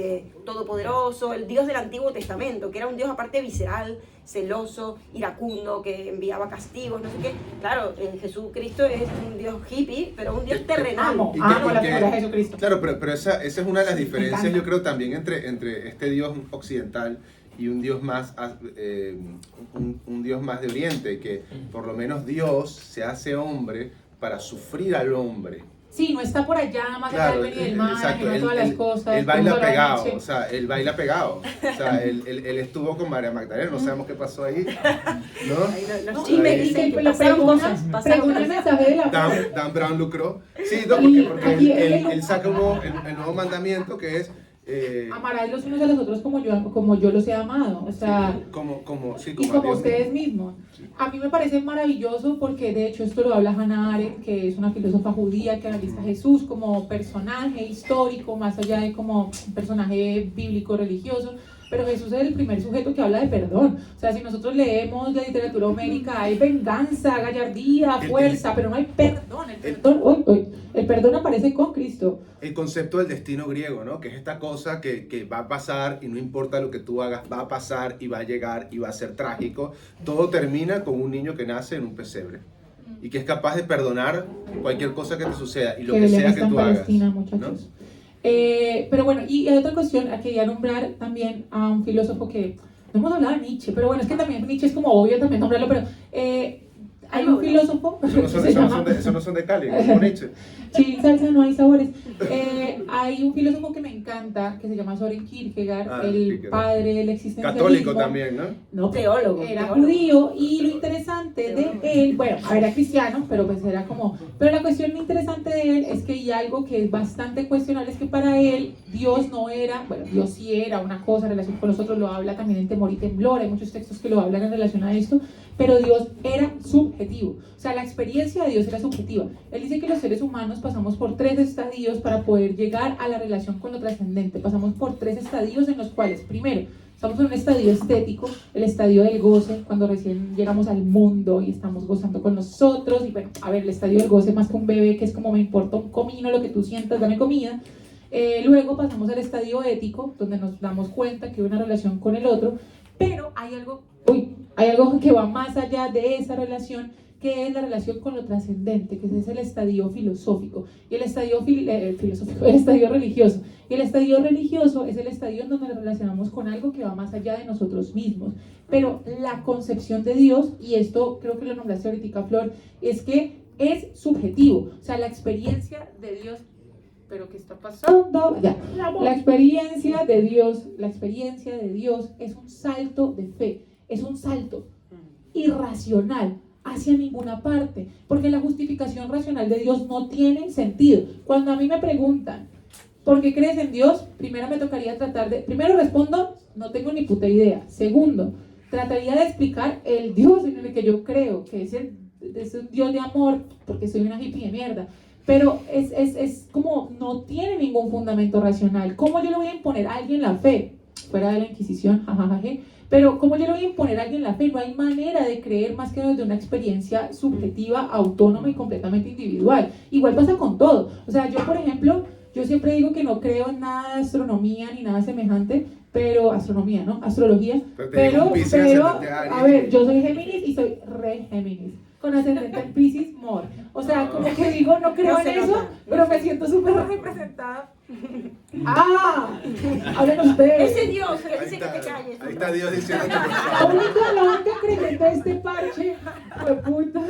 todopoderoso, el Dios del Antiguo Testamento, que era un Dios aparte visceral, celoso, iracundo, que enviaba castigos, no sé qué. Claro, Jesucristo es un Dios hippie, pero un Dios terrenal. amo Y la que- figura de Jesucristo. Claro, pero esa es una de las Me diferencias, encanta. yo creo, también entre este Dios occidental y un Dios más un Dios más de Oriente, que por lo menos Dios se hace hombre para sufrir al hombre. Sí, no está por allá, más allá del bien y del mal, exacto, no todas las cosas. él baila como la pegado, noche. o sea, él baila pegado. O sea, él estuvo con María Magdalena, no sabemos qué pasó ahí, ¿no? Ahí los No, chismes ahí- dicen que lo pasaron pregona- cosas, pregona el mensaje de la paz. Dan Brown lucró. Sí, no, Y porque aquí él saca el nuevo mandamiento que es... Amarás los unos a los otros como yo los he amado, o sea, como y a como Dios ustedes mismo. mismos. A mí me parece maravilloso porque de hecho esto lo habla Hannah Arendt, que es una filósofa judía que analiza a Jesús como personaje histórico, más allá de como un personaje bíblico religioso. Pero Jesús es el primer sujeto que habla de perdón. O sea, si nosotros leemos la literatura homérica, hay venganza, gallardía, fuerza, pero no hay perdón. El perdón aparece con Cristo. El concepto del destino griego, ¿no? Que es esta cosa que va a pasar y no importa lo que tú hagas, va a pasar y va a llegar y va a ser trágico. Todo termina con un niño que nace en un pesebre y que es capaz de perdonar cualquier cosa que te suceda y lo que Belén sea está que en tú hagas. Palestina, muchachos. ¿no? Pero bueno, y hay otra cuestión, quería nombrar también a un filósofo que, no hemos hablado de Nietzsche, pero bueno, es que también Nietzsche es como obvio también nombrarlo, pero hay un filósofo que se llama... Eso no son de Cali, no son Nietzsche. Sin salsa no hay sabores. Hay un filósofo que me encanta, que se llama Soren Kierkegaard, el Kierkegaard. padre del existencialismo. Católico también, ¿no? No, Teólogo, era teólogo. judío, y lo interesante de él, bueno, era cristiano, pero pues era como, pero la cuestión interesante de él es que hay algo que es bastante cuestionable, es que para él Dios no era, bueno, Dios sí era una cosa en relación con nosotros, lo habla también en Temor y Temblor, hay muchos textos que lo hablan en relación a esto, pero Dios era subjetivo, o sea, la experiencia de Dios era subjetiva. Él dice que los seres humanos pasamos por 3 estadios para poder llegar a la relación con lo trascendente, pasamos por 3 estadios en los cuales, primero, estamos en un estadio estético, el estadio del goce, cuando recién llegamos al mundo y estamos gozando con nosotros, y bueno, a ver, el estadio del goce más que un bebé, que es como me importa un comino lo que tú sientas, dame comida. Luego pasamos al estadio ético, donde nos damos cuenta que hay una relación con el otro, pero hay algo que va más allá de esa relación, que es la relación con lo trascendente, que ese es el estadio filosófico, y el estadio el estadio religioso. Y el estadio religioso es el estadio en donde nos relacionamos con algo que va más allá de nosotros mismos. Pero la concepción de Dios, y esto creo que lo nombraste ahorita, Flor, es que es subjetivo. O sea, la experiencia de Dios... ¿Pero qué está pasando? Ya. La experiencia de Dios es un salto de fe, es un salto irracional hacia ninguna parte, porque la justificación racional de Dios no tiene sentido. Cuando a mí me preguntan, ¿por qué crees en Dios? Primero respondo, no tengo ni puta idea. Segundo, trataría de explicar el Dios en el que yo creo, que es un Dios de amor, porque soy una hippie de mierda. Pero es como, no tiene ningún fundamento racional. ¿Cómo yo le voy a imponer a alguien la fe? Fuera de la Inquisición, jajajaje. Pero ¿cómo yo le voy a imponer a alguien la fe? No hay manera de creer más que desde una experiencia subjetiva, autónoma y completamente individual. Igual pasa con todo. O sea, yo, por ejemplo, yo siempre digo que no creo en nada de astronomía ni nada semejante, pero astronomía, ¿no? Astrología. Pero a ver, yo soy Géminis y soy re Géminis, con ascendente en Piscis, Mor. O sea, como que digo, no creo en eso, pero me siento súper representada. Hablen ustedes. Ese Dios que dice que te calles. Ahí está Dios diciendo que La única creyente de este parche fue puta.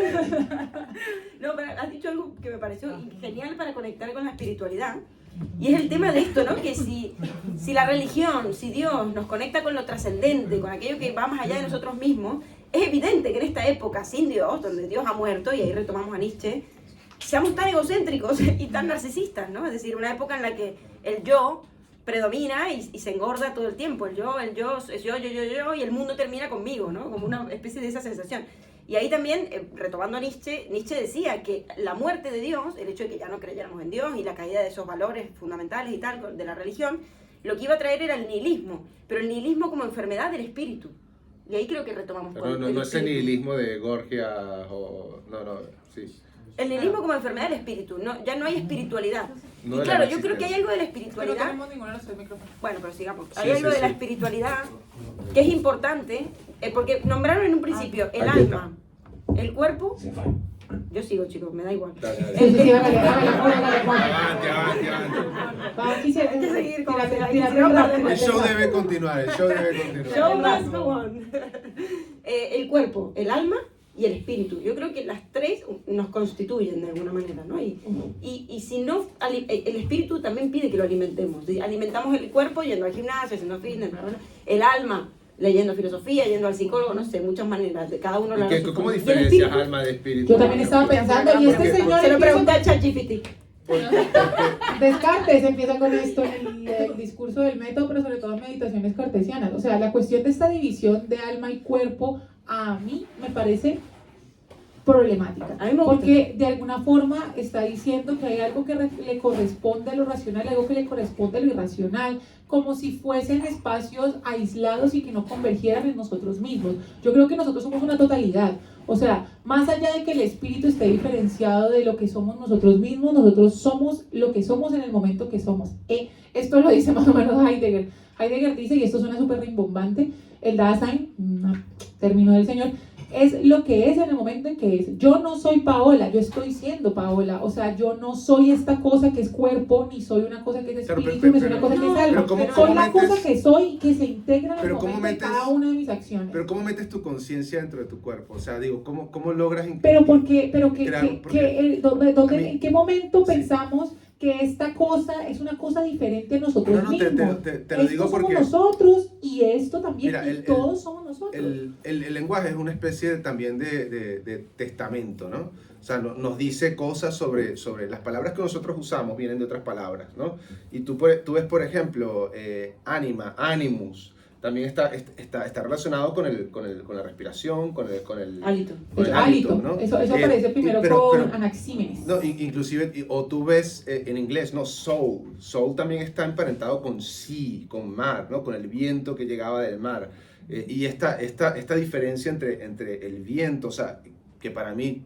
No, pero has dicho algo que me pareció genial para conectar con la espiritualidad. Y es el tema de esto, ¿no? Que si la religión, si Dios nos conecta con lo trascendente, con aquello que va más allá de nosotros mismos, es evidente que en esta época sin Dios, donde Dios ha muerto, y ahí retomamos a Nietzsche, seamos tan egocéntricos y tan narcisistas, ¿no? Es decir, una época en la que el yo predomina y se engorda todo el tiempo. El yo es yo, y el mundo termina conmigo, ¿no? Como una especie de esa sensación. Y ahí también, retomando a Nietzsche decía que la muerte de Dios, el hecho de que ya no creyéramos en Dios y la caída de esos valores fundamentales y tal de la religión, lo que iba a traer era el nihilismo, pero el nihilismo como enfermedad del espíritu. Y ahí creo que retomamos. No ese nihilismo de Gorgias o... sí. El nihilismo como enfermedad del espíritu, ya no hay espiritualidad. No y de claro, la yo creo que hay algo de la Pero no espiritualidad. tenemos ninguno de los tres micrófonos. Bueno, pero sigamos. Sí, Hay algo sí, de la sí. espiritualidad que es importante, porque nombraron en un principio el Aquí alma, el cuerpo. Yo sigo, chicos, me da igual. Dale. Sí, hágale, Avante. Vamos, Hay que seguir con El show debe continuar, Show must go on. El cuerpo, el alma y el espíritu. Yo creo que las tres nos constituyen de alguna manera, ¿no? Y si no, el espíritu también pide que lo alimentemos. Alimentamos el cuerpo yendo al gimnasio, haciendo fitness, el alma leyendo filosofía, yendo al psicólogo, no sé, muchas maneras, de cada uno la ¿Cómo diferencias alma de espíritu? Yo también estaba pensando, y este señor se lo empieza pregunta a ChatGPT. Descartes empieza con esto en el discurso del método, pero sobre todo en meditaciones cartesianas. O sea, la cuestión de esta división de alma y cuerpo a mí me parece problemática, A mí me gusta. porque de alguna forma está diciendo que hay algo que le corresponde a lo racional, algo que le corresponde a lo irracional, como si fuesen espacios aislados y que no convergieran en nosotros mismos. Yo creo que nosotros somos una totalidad. O sea, más allá de que el espíritu esté diferenciado de lo que somos nosotros mismos, nosotros somos lo que somos en el momento que somos. Esto lo dice más o menos Heidegger. Heidegger dice, y esto suena súper rimbombante, el Dasein, término del señor, es lo que es en el momento en que es. Yo no soy Paola, yo estoy siendo Paola. O sea, yo no soy esta cosa que es cuerpo, ni soy una cosa que es espíritu, ni soy una cosa que es alma. Soy la cosa que soy y que se integra en el momento de cada una de mis acciones. Pero ¿cómo metes tu conciencia dentro de tu cuerpo? O sea, digo, ¿cómo logras... ¿En qué momento pensamos que esta cosa es una cosa diferente a nosotros mismos? Te lo digo porque... somos nosotros y esto también, Mira, todos somos nosotros. El lenguaje es una especie también de testamento, ¿no? O sea, nos dice cosas sobre las palabras que nosotros usamos, vienen de otras palabras, ¿no? Y tú ves, por ejemplo, ánima, animus, también está relacionado con la respiración, con el Hálito. El hálito, ¿no? Eso aparece primero con Anaxímenes. No, inclusive, o tú ves en inglés, ¿no? Soul. Soul también está emparentado con sea, con mar, ¿no? Con el viento que llegaba del mar. Y esta diferencia entre el viento, o sea, que para mí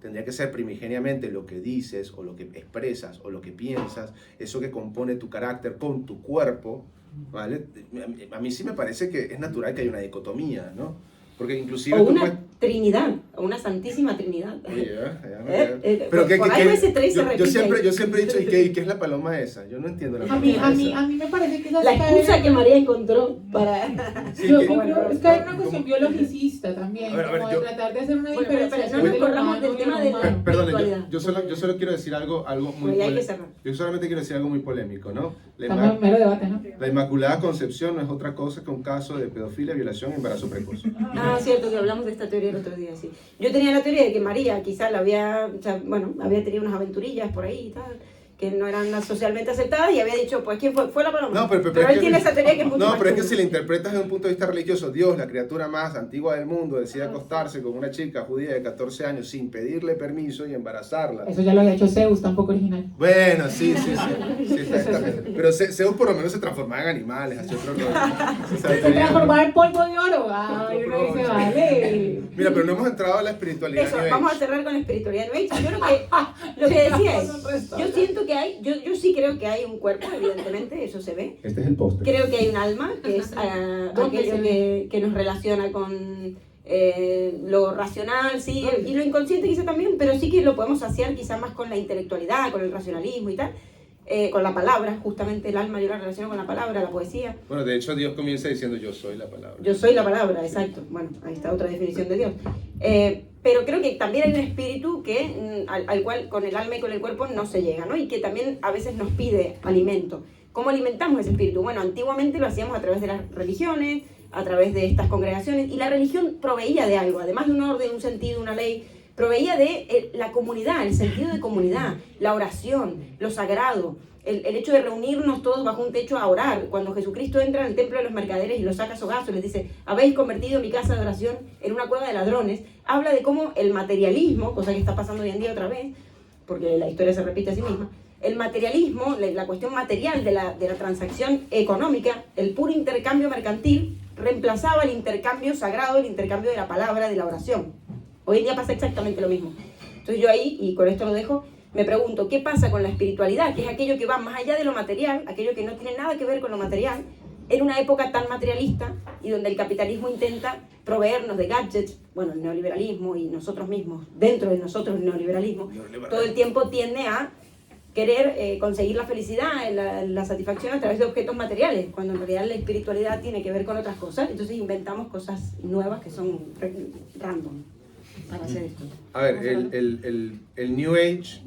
tendría que ser primigeniamente lo que dices, o lo que expresas, o lo que piensas, eso que compone tu carácter con tu cuerpo, ¿vale? A mí sí me parece que es natural que haya una dicotomía, ¿no? Porque inclusive O tú una puedes... Trinidad, o una santísima Trinidad. Oye, Pero por algo ese tres se repite yo siempre he dicho, ¿y qué es la paloma esa? Yo no entiendo la paloma esa. A mí me parece que esa la excusa que María encontró para... Sí, yo que- creo es que hay una ¿cómo? cuestión biologicista también, A ver, como de yo- tratar de hacer una Bueno, pero diferenciación no nos del corramos humano del y tema lo de la- humano. Perdón, espiritualidad. yo solo quiero decir algo muy Porque ya hay que polémico. cerrar. Yo solamente quiero decir algo muy polémico, ¿no? Estamos en mero debate, ¿no? La Inmaculada Concepción no es otra cosa que un caso de pedofilia, violación y embarazo precoz. Ah, cierto, que hablamos de esta teoría el otro día, sí. Yo tenía la teoría de que María quizá la había, o sea, bueno, había tenido unas aventurillas por ahí y tal, que no eran las socialmente aceptadas, y había dicho, pues, ¿quién fue? Fue la paloma. No, pero él es que- tiene esa teoría que es mucho No, más pero es que chunga. si la interpretas desde un punto de vista religioso, Dios, la criatura más antigua del mundo, decide acostarse con una chica judía de 14 años sin pedirle permiso y embarazarla. Eso ya lo había hecho Zeus, tampoco original. Bueno, sí, está bien. Pero Zeus por lo menos se transformaba en animales, hacía otro rollo. O sea, Se tenía- transformaba en polvo de oro. Ay, uno dice, vale. Mira, pero no hemos entrado a la espiritualidad. Eso, New vamos a Age. cerrar con la espiritualidad New Age. Yo creo que lo que decía es, Un resto. yo siento que hay, yo sí creo que hay un cuerpo, evidentemente, eso se ve. Este es el póster. Creo que hay un alma, que es ¿Dónde aquello se que nos relaciona con lo racional, sí, y lo inconsciente quizá también, pero sí que lo podemos saciar quizá más con la intelectualidad, con el racionalismo y tal, con la palabra, justamente el alma yo la relaciono con la palabra, la poesía. Bueno, de hecho Dios comienza diciendo yo soy la palabra. Yo soy la palabra, exacto. Bueno, ahí está otra definición de Dios. Pero creo que también hay un espíritu que, al cual con el alma y con el cuerpo no se llega, ¿no? Y que también a veces nos pide alimento. ¿Cómo alimentamos ese espíritu? Bueno, antiguamente lo hacíamos a través de las religiones, a través de estas congregaciones, y la religión proveía de algo, además de un orden, un sentido, una ley, proveía de la comunidad, el sentido de comunidad, la oración, lo sagrado, el hecho de reunirnos todos bajo un techo a orar. Cuando Jesucristo entra en el templo de los mercaderes y los saca a sogazos, les dice, habéis convertido mi casa de oración en una cueva de ladrones, habla de cómo el materialismo, cosa que está pasando hoy en día otra vez, porque la historia se repite a sí misma, el materialismo, la cuestión material de la transacción económica, el puro intercambio mercantil, reemplazaba el intercambio sagrado, el intercambio de la palabra, de la oración. Hoy en día pasa exactamente lo mismo. Entonces yo ahí, y con esto lo dejo, me pregunto, ¿qué pasa con la espiritualidad? Que es aquello que va más allá de lo material, aquello que no tiene nada que ver con lo material, en una época tan materialista y donde el capitalismo intenta proveernos de gadgets, bueno, el neoliberalismo y nosotros mismos, dentro de nosotros el neoliberalismo, todo el tiempo tiende a querer conseguir la felicidad, la satisfacción a través de objetos materiales, cuando en realidad la espiritualidad tiene que ver con otras cosas, entonces inventamos cosas nuevas que son random para hacer esto. A ver, el New Age,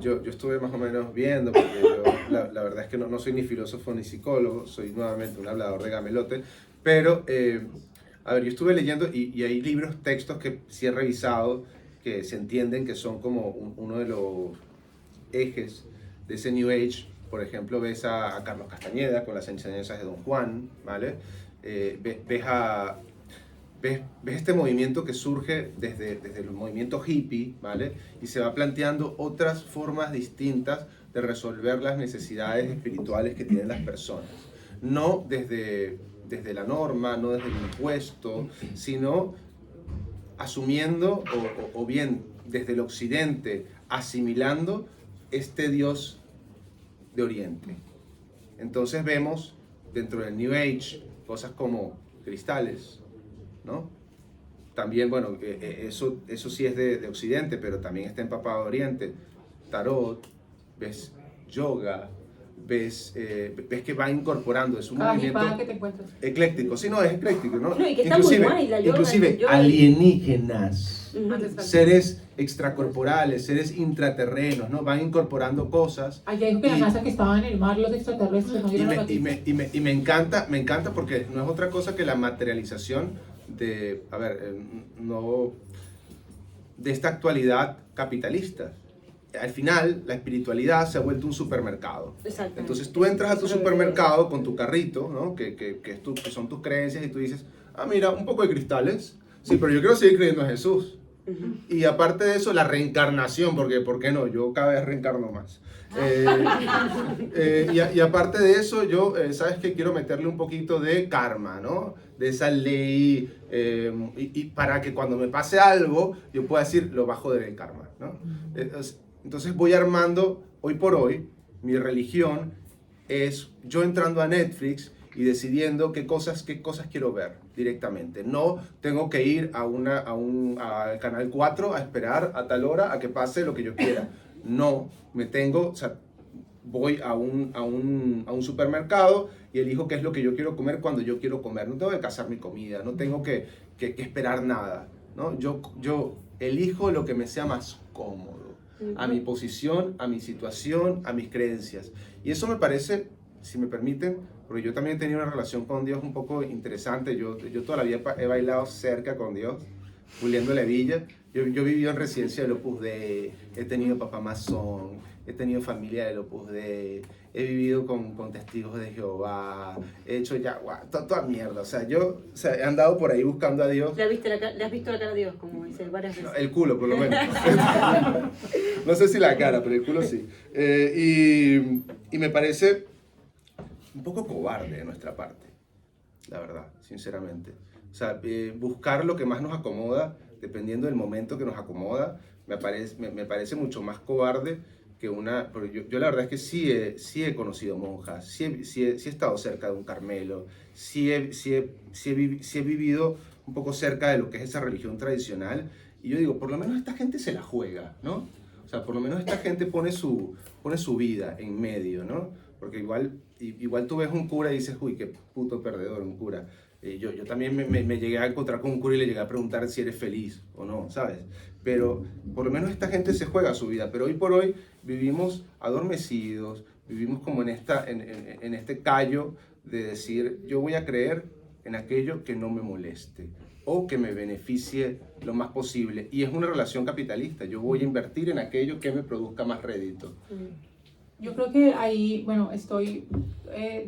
yo estuve más o menos viendo, porque yo, la verdad es que no soy ni filósofo ni psicólogo, soy nuevamente un hablador de gamelote, pero, a ver, yo estuve leyendo y hay libros, textos que sí he revisado, que se entienden que son como uno de los ejes de ese New Age. Por ejemplo, ves a Carlos Castañeda con las enseñanzas de Don Juan, ¿vale? Ves este movimiento que surge desde el movimiento hippie, ¿vale? Y se va planteando otras formas distintas de resolver las necesidades espirituales que tienen las personas. No desde la norma, no desde el impuesto, sino asumiendo o bien desde el occidente, asimilando este Dios de Oriente. Entonces vemos dentro del New Age cosas como cristales, ¿no? También, bueno, eso sí es de Occidente, pero también está empapado de Oriente. Tarot, ves yoga, ves que va incorporando, es un movimiento que te encuentras. ecléctico. Sí, no, es ecléctico, ¿no? No, y que está muy guay la yoga, inclusive el yoga. alienígenas, Ujú. seres extracorporales, seres intraterrenos, ¿no? Van incorporando cosas. Ayer dijo que la Y- NASA que estaban en el mar los extraterrestres, ¿no Y vieron la me, noticia? me encanta porque no es otra cosa que la materialización de, a ver, no, de esta actualidad capitalista. Al final, la espiritualidad se ha vuelto un supermercado. Exacto. Entonces tú entras a tu Eso es lo que supermercado con tu carrito, ¿no? que son tus creencias, y tú dices, ah, mira, un poco de cristales. Sí, pero yo quiero seguir creyendo en Jesús. Y aparte de eso, la reencarnación, porque ¿por qué no? Yo cada vez reencarno más. Y aparte de eso, yo, ¿sabes qué? Quiero meterle un poquito de karma, ¿no? De esa ley, y para que cuando me pase algo, yo pueda decir, lo bajo del karma, ¿no? Entonces voy armando, hoy por hoy, mi religión es yo entrando a Netflix y decidiendo qué cosas quiero ver directamente. No tengo que ir al canal 4 a esperar a tal hora a que pase lo que yo quiera. No, o sea, voy a un supermercado y elijo qué es lo que yo quiero comer cuando yo quiero comer. No tengo que cazar mi comida, no tengo que esperar nada, ¿no? Yo elijo lo que me sea más cómodo, a mi posición, a mi situación, a mis creencias. Y eso me parece, si me permiten, porque yo también he tenido una relación con Dios un poco interesante. Yo toda la vida he bailado cerca con Dios, puliendo la villa. Yo he vivido en residencia del Opus Dei, he tenido papá masón, he tenido familia del Opus Dei, he vivido con testigos de Jehová, he hecho ya, toda mierda. O sea, he andado por ahí buscando a Dios. ¿Le has visto la cara a Dios, como dice varias veces? No, el culo, por lo menos. No sé si la cara, pero el culo sí. Y me parece un poco cobarde de nuestra parte, la verdad, sinceramente. O sea, buscar lo que más nos acomoda, dependiendo del momento que nos acomoda, me parece mucho más cobarde que una... Porque yo la verdad es que sí he conocido monjas, sí he estado cerca de un Carmelo, sí he vivido un poco cerca de lo que es esa religión tradicional, y yo digo, por lo menos esta gente se la juega, ¿no? O sea, por lo menos esta gente pone su vida en medio, ¿no? Porque igual tú ves un cura y dices, uy, qué puto perdedor un cura. Yo también me llegué a encontrar con un cura y le llegué a preguntar si eres feliz o no, ¿sabes? Pero por lo menos esta gente se juega su vida, pero hoy por hoy vivimos adormecidos, vivimos como en este callo de decir, yo voy a creer en aquello que no me moleste o que me beneficie lo más posible. Y es una relación capitalista, yo voy a invertir en aquello que me produzca más rédito. Yo creo que ahí, bueno, estoy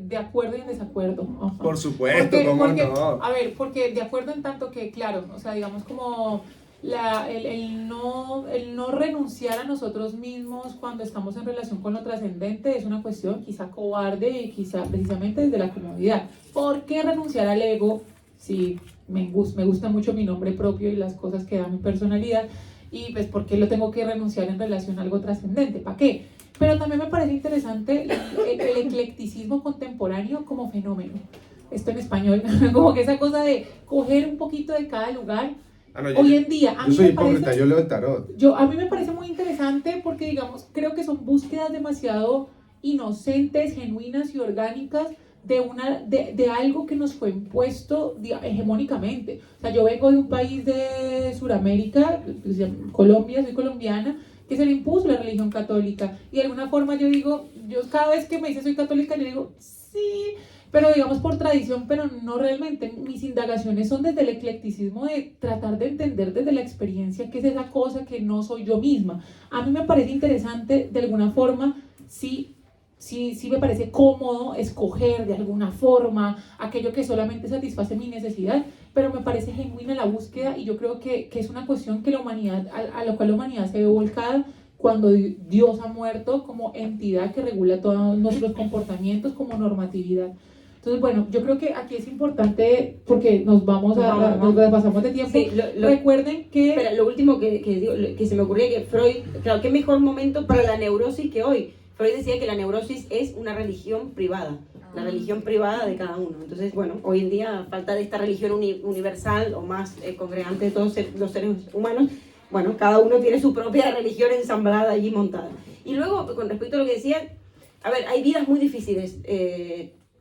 de acuerdo y en desacuerdo. Ajá. Por supuesto, ¿cómo no? A ver, porque de acuerdo en tanto que, claro, o sea, digamos como el no renunciar a nosotros mismos cuando estamos en relación con lo trascendente es una cuestión quizá cobarde y quizá precisamente desde la comodidad. ¿Por qué renunciar al ego si me gusta mucho mi nombre propio y las cosas que da mi personalidad? Y pues, ¿por qué lo tengo que renunciar en relación a algo trascendente? ¿Para qué? Pero también me parece interesante el eclecticismo contemporáneo como fenómeno. Esto en español, como que esa cosa de coger un poquito de cada lugar. Hoy en día, yo soy hipócrita, yo leo el tarot. A mí me parece muy interesante porque, digamos, creo que son búsquedas demasiado inocentes, genuinas y orgánicas de algo que nos fue impuesto hegemónicamente. O sea, yo vengo de un país de Sudamérica, Colombia, soy colombiana, que se le impuso la religión católica. Y de alguna forma yo cada vez que me dice soy católica, yo digo, sí, pero digamos por tradición, pero no realmente. Mis indagaciones son desde el eclecticismo de tratar de entender desde la experiencia qué es esa cosa que no soy yo misma. A mí me parece interesante, de alguna forma, sí me parece cómodo escoger de alguna forma aquello que solamente satisface mi necesidad, pero me parece genuina la búsqueda y yo creo que es una cuestión que la humanidad, a la cual la humanidad se ve volcada cuando Dios ha muerto como entidad que regula todos nuestros comportamientos como normatividad. Entonces, bueno, yo creo que aquí es importante porque nos pasamos de tiempo. Sí, recuerden que... Espera, lo último que se me ocurría que Freud, claro, qué mejor momento para la neurosis que hoy. Freud decía que la neurosis es una religión privada, la religión privada de cada uno. Entonces, bueno, hoy en día, a falta de esta religión universal o más congregante de todos los seres humanos, bueno, cada uno tiene su propia religión ensamblada allí montada. Y luego, con respecto a lo que decía, a ver, hay vidas muy difíciles.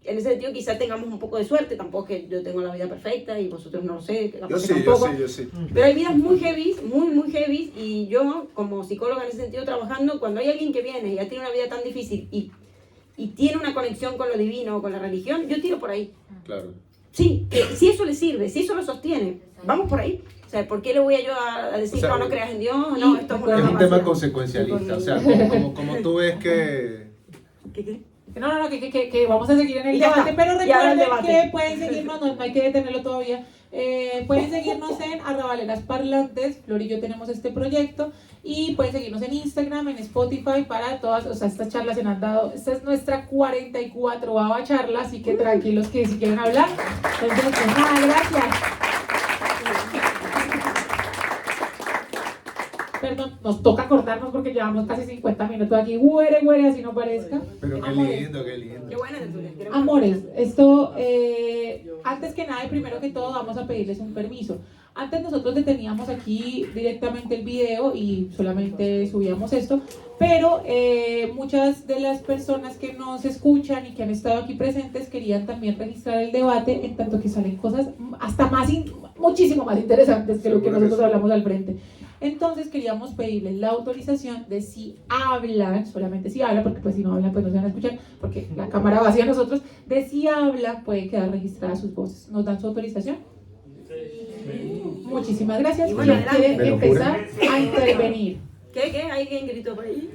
En ese sentido, quizá tengamos un poco de suerte, tampoco que yo tengo la vida perfecta y vosotros no lo sé, yo sí. Pero hay vidas muy heavy, muy heavy, y yo, como psicóloga en ese sentido trabajando, cuando hay alguien que viene y ya tiene una vida tan difícil y tiene una conexión con lo divino o con la religión, yo tiro por ahí. Claro. Sí, si eso le sirve, si eso lo sostiene, vamos por ahí. O sea, ¿por qué le voy yo a decir, no creas en Dios? No, esto es un tema consecuencialista. O sea, como tú ves que... ¿Qué? No, que vamos a seguir en el Y ya debate, está. pero Y ahora el recuerden debate. que pueden seguirnos, no hay que detenerlo todavía, pueden seguirnos en @baleras parlantes, Flor y yo tenemos este proyecto, y pueden seguirnos en Instagram, en Spotify, para todas, o sea, estas charlas se nos han dado, esta es nuestra 44ª charla, así que tranquilos que si quieren hablar, entonces, pues nada, gracias. Perdón, nos toca cortarnos porque llevamos casi 50 minutos aquí, güere, así no parezca. Pero qué Amores. lindo, qué lindo. Qué buena tertulia. Amores, esto, antes que nada y primero que todo vamos a pedirles un permiso. Antes nosotros deteníamos aquí directamente el video y solamente subíamos esto, pero muchas de las personas que nos escuchan y que han estado aquí presentes querían también registrar el debate, en tanto que salen cosas hasta muchísimo más interesantes que lo que nosotros hablamos al frente. Entonces queríamos pedirles la autorización de si hablan, solamente si hablan, porque pues si no hablan pues no se van a escuchar, porque la cámara va hacia nosotros, de si hablan pueden quedar registradas sus voces. ¿Nos dan su autorización? Sí. Muchísimas gracias. Y bueno, ¿Quién adelante. quiere empezar a intervenir? ¿Qué? ¿Alguien gritó por ahí?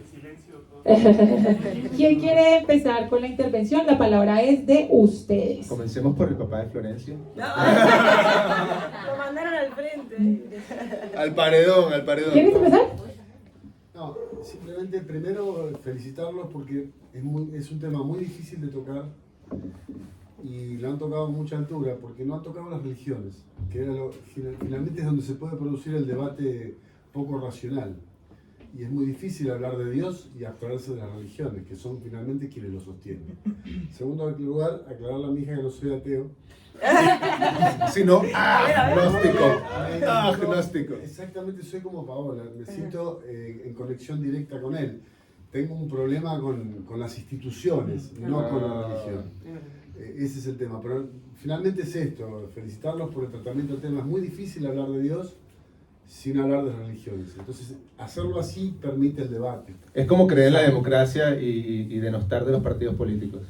¿Quién quiere empezar con la intervención? La palabra es de ustedes. Comencemos por el papá de Florencia. No. Lo mandaron al frente. Al paredón. ¿Quieres empezar? No, simplemente primero felicitarlos porque es un tema muy difícil de tocar y lo han tocado a mucha altura porque no han tocado las religiones, que era finalmente es donde se puede producir el debate poco racional. Y es muy difícil hablar de Dios y abstraerse de las religiones, que son finalmente quienes lo sostienen. En segundo lugar, aclararle a mi hija que no soy ateo. Sino ver. agnóstico. Exactamente, soy como Paola, me siento en conexión directa con él. Tengo un problema con las instituciones, no con la religión. Ese es el tema, pero finalmente es esto, felicitarlos por el tratamiento del tema. Es muy difícil hablar de Dios sin hablar de religiones, entonces hacerlo así permite el debate. Es como creer en la democracia y denostar de los partidos políticos.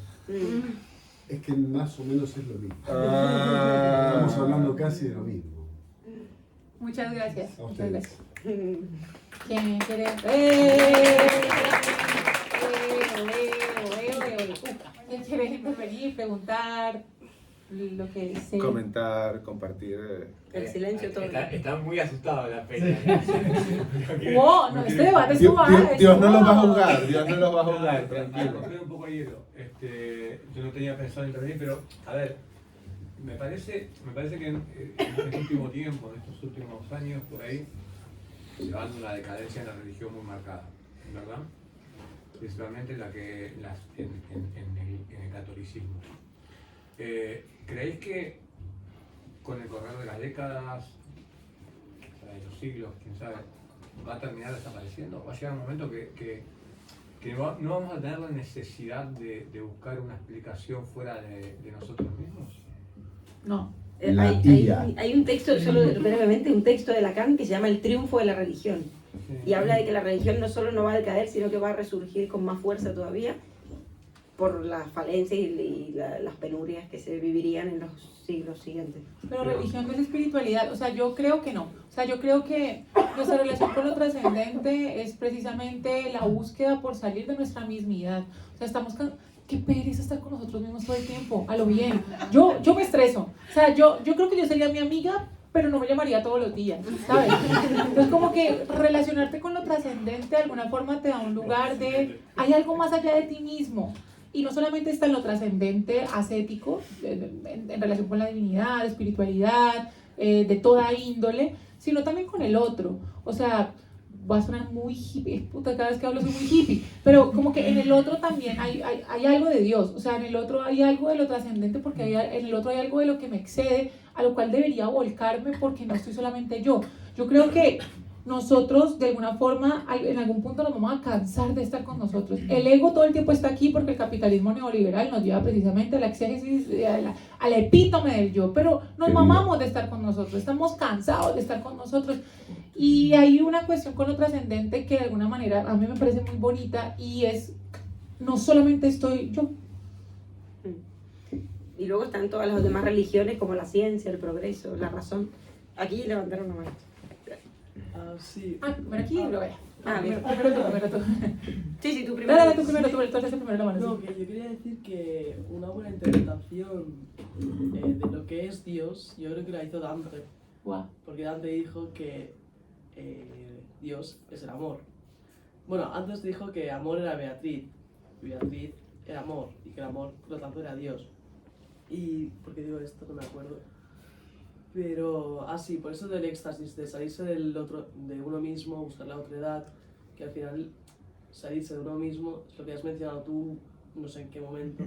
Es que más o menos es lo mismo. Estamos hablando casi de lo mismo. Muchas gracias. A Muchas ustedes. gracias. ¿Quién quiere? ¿Quién quiere intervenir, preguntar lo que desee? Comentar, compartir. El silencio todo. Está muy asustado la pena. No, este debate Dios, esto va. Dios no los va a juzgar, Dios no los va a juzgar, Para tranquilo. romper un poco el hielo, yo no tenía pensado intervenir, pero a ver, me parece que en este último tiempo, en estos últimos años, por ahí, se va dando una decadencia en la religión muy marcada, ¿verdad? Principalmente en el catolicismo. ¿Creéis que con el correr de las décadas, de los siglos, quién sabe, va a terminar desapareciendo? ¿Va a llegar un momento que no vamos a tener la necesidad de buscar una explicación fuera de nosotros mismos? No. Hay un texto, solo brevemente, un texto de Lacan que se llama El triunfo de la religión. Sí. Y habla de que la religión no solo no va a decaer, sino que va a resurgir con más fuerza todavía por las falencias y las penurias que se vivirían en los siglos siguientes. Pero religión no es espiritualidad, o sea, yo creo que no. O sea, yo creo que nuestra relación con lo trascendente es precisamente la búsqueda por salir de nuestra mismidad. O sea, qué pereza estar con nosotros mismos todo el tiempo, a lo bien. Yo me estreso. O sea, yo creo que yo sería mi amiga, pero no me llamaría todos los días, ¿sabes? Entonces, como que relacionarte con lo trascendente de alguna forma te da un lugar de, hay algo más allá de ti mismo. Y no solamente está en lo trascendente, ascético, en relación con la divinidad, espiritualidad, de toda índole, sino también con el otro. O sea, va a sonar muy hippie, puta, cada vez que hablo soy muy hippie, pero como que en el otro también hay algo de Dios, o sea, en el otro hay algo de lo trascendente porque en el otro hay algo de lo que me excede, a lo cual debería volcarme porque no estoy solamente yo. Yo creo que nosotros de alguna forma en algún punto nos vamos a cansar de estar con nosotros. El ego todo el tiempo está aquí porque el capitalismo neoliberal nos lleva precisamente a la exégesis, al epítome del yo, pero nos mamamos de estar con nosotros, estamos cansados de estar con nosotros. Y hay una cuestión con lo trascendente que de alguna manera a mí me parece muy bonita y es, no solamente estoy yo. Y luego están todas las demás religiones como la ciencia, el progreso, la razón. Aquí levantaron una mano. Sí. Bueno, aquí lo veo. Ah, bien. Primero tú. Sí, sí, tú primero. Dale, tú primero, tú entonces primero la mano. No, Sí. que yo quería decir que una buena interpretación de lo que es Dios, yo creo que la hizo Dante, Guau. porque Dante dijo que Dios es el amor. Bueno, antes dijo que amor era Beatriz, y Beatriz era amor, y que el amor, por lo tanto, era Dios. Y, ¿por qué digo esto? No me acuerdo. Pero, sí, por eso del éxtasis, de salirse del otro, de uno mismo, buscar la otra edad, que al final salirse de uno mismo, es lo que has mencionado tú, no sé en qué momento,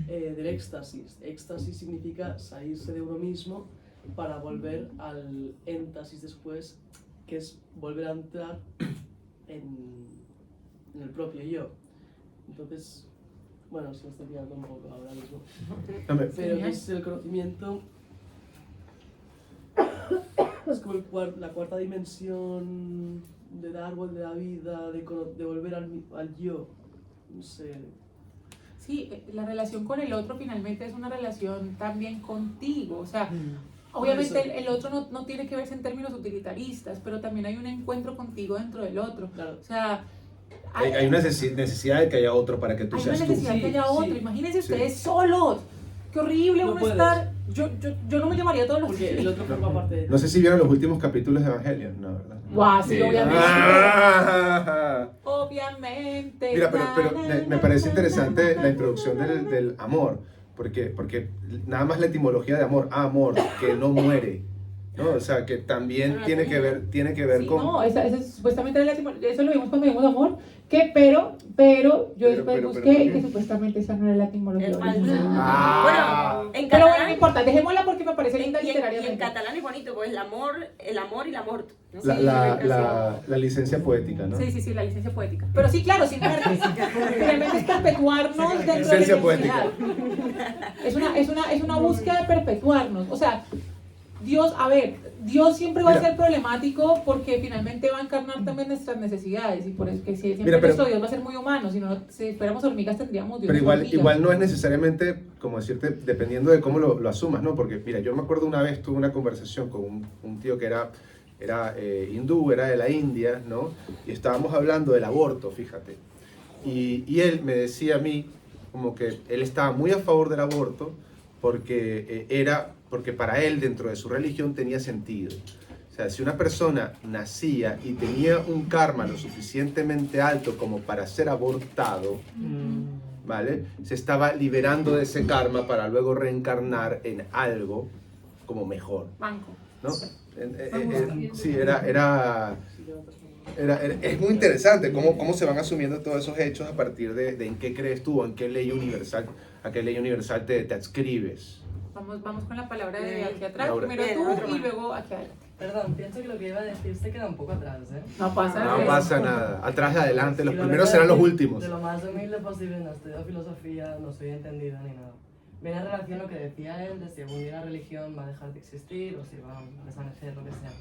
del éxtasis. Éxtasis significa salirse de uno mismo para volver al éntasis después, que es volver a entrar en el propio yo. Entonces, bueno, se me está pillando un poco ahora mismo. Pero que es el conocimiento, es como la cuarta dimensión del árbol de la vida, de volver al yo, no sé. Sí, la relación con el otro finalmente es una relación también contigo, o sea, obviamente el otro no tiene que verse en términos utilitaristas, pero también hay un encuentro contigo dentro del otro, Claro. o sea, Hay una necesidad de que haya otro para que tú hay una seas tú. necesidad de que haya Sí, otro, sí. imagínense Sí. ustedes solos, qué horrible No uno puedes. estar, yo no me llamaría todos los Porque el otro forma parte de ti. No sé si vieron los últimos capítulos de Evangelion, no, ¿verdad? Guau, sí, obviamente. Ah. Obviamente. Mira, pero me parece interesante la introducción del amor, porque nada más la etimología de amor, que no muere, ¿no? O sea, que también tiene que ver Sí, con... no, esa supuestamente era eso lo vimos cuando vimos amor, pero yo después busqué que supuestamente esa no era la etimología Es falsa. original. Ah. Bueno, en Pero bueno, no catalán, importa, dejémosla porque me parece linda y en literariamente. catalán es bonito, pues el amor y la mort. ¿no? La licencia poética, ¿no? Sí, la licencia poética. Pero sí, claro, sin muerte. Realmente es perpetuarnos dentro de la Licencia identidad. Es una búsqueda de perpetuarnos. O sea, Dios siempre va a Mira. ser problemático porque finalmente va a encarnar también nuestras necesidades y por eso que siempre Mira, pero- nuestro Dios va a ser muy humano, si fuéramos hormigas tendríamos Dios. Pero hormigas. igual no es necesariamente, como decirte, dependiendo de cómo lo asumas, ¿no? Porque, mira, yo me acuerdo una vez tuve una conversación con un tío que era hindú, era de la India, ¿no? Y estábamos hablando del aborto, fíjate. Y él me decía a mí, como que él estaba muy a favor del aborto porque para él, dentro de su religión, tenía sentido. O sea, si una persona nacía y tenía un karma lo suficientemente alto como para ser abortado, ¿vale? Se estaba liberando de ese karma para luego reencarnar en algo como mejor, Banco. ¿no? Sí, es muy interesante cómo se van asumiendo todos esos hechos a partir de en qué crees tú, o en qué ley universal, a qué ley universal te adscribes. Vamos con la palabra de aquí atrás, Laura. primero Bien, tú otro y más. luego aquí adelante. Perdón, pienso que lo que iba a decir se queda un poco atrás, ¿eh? No pasa No nada. pasa nada, atrás y adelante, los Y lo primeros que serán los voy a decir, últimos. De lo más humilde posible, no estudio filosofía, no soy entendida ni nada. Viene en relación a lo que decía él de si algún día la religión va a dejar de existir o si va a desvanecer, lo que sea.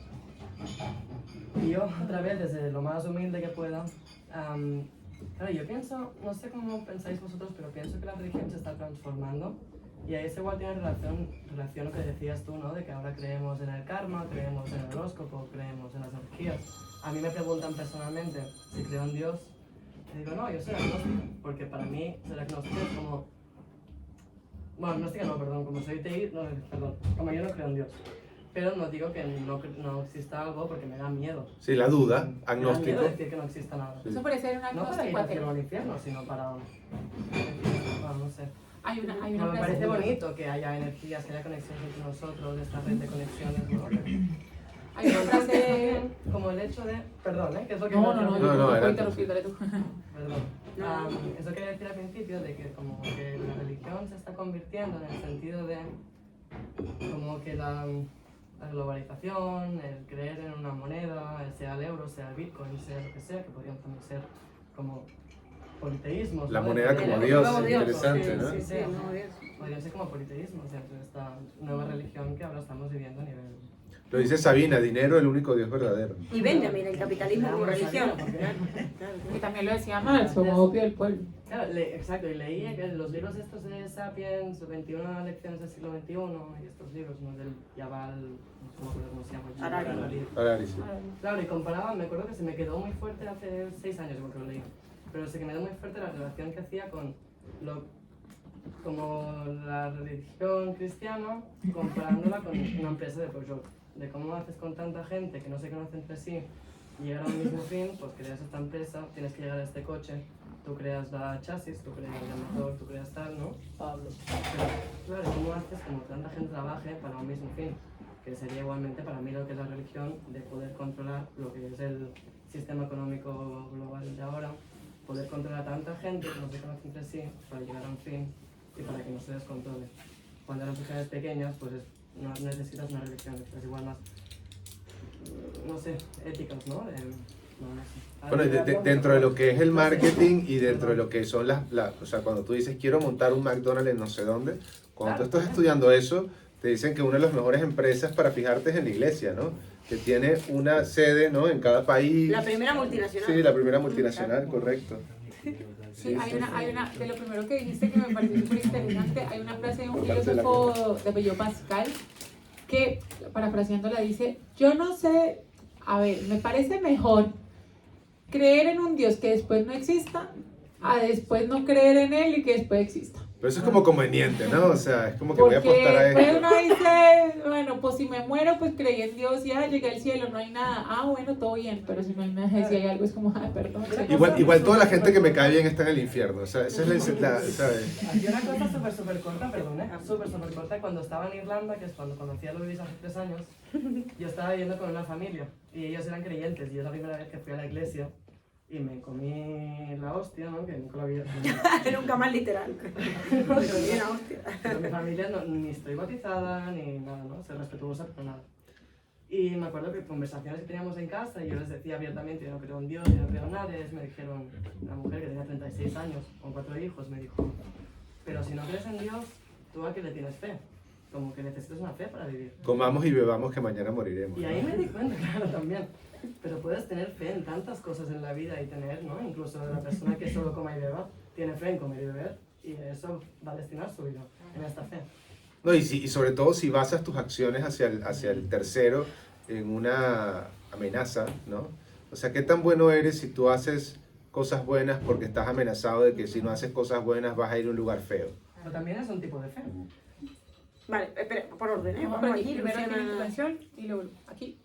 Y yo, otra vez, desde lo más humilde que pueda, claro, yo pienso, no sé cómo pensáis vosotros, pero pienso que la religión se está transformando. Y ahí igual tiene relación lo que decías tú, ¿no? De que ahora creemos en el karma, creemos en el horóscopo, creemos en las energías. A mí me preguntan personalmente si creo en Dios. Y digo, no, yo soy agnóstico, porque para mí ser agnóstico es como... Bueno, agnóstica no, perdón, como soy teísta, no, perdón, como yo no creo en Dios. Pero no digo que no exista algo porque me da miedo. Sí, la duda, Me da agnóstico. miedo decir que no exista nada. Eso parece ser una No para cosa ir al cielo o al infierno, sino para... Bueno, no sé. Hay una No, me frase. parece bonito que haya energías, que haya conexiones entre nosotros, de esta red de conexiones, ¿no? Hay una frase. Como el hecho de... Perdón, ¿eh? Que es lo que No, iba a no, no, decir. yo no, puedo adelante. interrumpir, dale tú. Perdón. No. Eso quería decir al principio, de que como que la religión se está convirtiendo en el sentido de como que la globalización, el creer en una moneda, sea el euro, sea el bitcoin, sea lo que sea, que podrían también ser como politeísmos. La ¿no? moneda como El Dios, nuevo Dios, interesante, sí, ¿no? Sí, sí, el nuevo Dios. Podrían ser como politeísmos dentro de esta nueva religión que ahora estamos viviendo a nivel... Lo dice Sabina, dinero el único Dios verdadero. Y Benjamin, el capitalismo como religión. Que también lo decía Marx, como opio del pueblo. Claro, exacto, y leí que los libros estos de Sapiens, 21 lecciones del siglo XXI, y estos libros, ¿no? Del Yuval no me acuerdo cómo se llama. Harari. Harari, sí. Claro, y comparaba, me acuerdo que se me quedó muy fuerte hace 6 años porque lo leí, pero se me quedó muy fuerte la relación que hacía con como la religión cristiana comparándola con una empresa de Peugeot, de cómo haces con tanta gente que no se conoce entre sí y llegar a un mismo fin, pues creas esta empresa, tienes que llegar a este coche, tú creas la chasis, tú creas el motor, tú creas tal, ¿no? Pablo. Pero, claro, ¿cómo haces como que tanta gente trabaje para un mismo fin? Que sería igualmente para mí lo que es la religión, de poder controlar lo que es el sistema económico global de ahora, poder controlar a tanta gente que no se conoce entre sí para llegar a un fin y para que no se descontrole. Cuando eran sociedades pequeñas, pues no necesitas una religión, necesitas igual más, no sé, éticas, ¿no? Bueno, dentro de lo que es el marketing y dentro de lo que son o sea, cuando tú dices quiero montar un McDonald's en no sé dónde, cuando tú estás estudiando eso, te dicen que una de las mejores empresas para fijarte es en la iglesia, ¿no? Que tiene una sede, ¿no? En cada país. La primera multinacional. Sí, la primera multinacional, correcto. Sí, hay una, de lo primero que dijiste que me pareció súper interesante, hay una frase de un filósofo de apellido Pascal que, parafraseándola, dice, yo no sé, a ver, me parece mejor creer en un Dios que después no exista a después no creer en él y que después exista. Pero eso es como conveniente, ¿no? O sea, es como que voy a apostar a Porque esto. uno dice, bueno, pues si me muero, pues creí en Dios y ya llegué al cielo, no hay nada. Ah, bueno, todo bien, pero si no hay nada, si hay algo es como, ah, perdón. Igual toda la gente que me cae bien está en el infierno, o sea, esa es la ¿sabes? Hay una cosa súper corta, perdón, súper corta, cuando estaba en Irlanda, que es cuando conocí a Luis hace 3 años, yo estaba viviendo con una familia y ellos eran creyentes y yo es la primera vez que fui a la iglesia y me comí la hostia, ¿no? Que nunca lo había... Nunca más literal. Pero mi familia ni estoy bautizada ni nada, ¿no? Soy respetuosa, pero nada. Y me acuerdo que conversaciones que teníamos en casa y yo les decía abiertamente, yo no creo en Dios, yo no creo en nada, me dijeron, una mujer que tenía 36 años, con 4 hijos, me dijo, pero si no crees en Dios, ¿tú a qué le tienes fe? Como que necesitas una fe para vivir. Comamos y bebamos que mañana moriremos. Y ahí me di cuenta, claro, también. Pero puedes tener fe en tantas cosas en la vida y tener, ¿no? Incluso la persona que solo coma y beba, tiene fe en comer y beber y eso va a destinar su vida en esta fe. No, y sobre todo si basas tus acciones hacia el tercero en una amenaza, ¿no? O sea, ¿qué tan bueno eres si tú haces cosas buenas porque estás amenazado de que si no haces cosas buenas vas a ir a un lugar feo? Pero también es un tipo de fe. Vale, espera, por orden, ¿eh? Vamos aquí, primero aquí la intervención y luego aquí.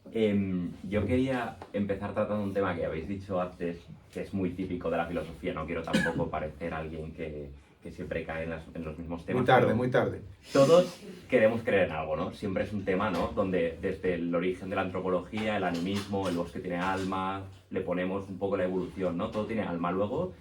Yo quería empezar tratando un tema que habéis dicho antes, que es muy típico de la filosofía. No quiero tampoco parecer alguien que siempre cae en los mismos temas. Muy tarde. Todos queremos creer en algo, ¿no? Siempre es un tema, ¿no? Donde desde el origen de la antropología, el animismo, el bosque tiene alma, le ponemos un poco la evolución, ¿no? Todo tiene alma. Luego,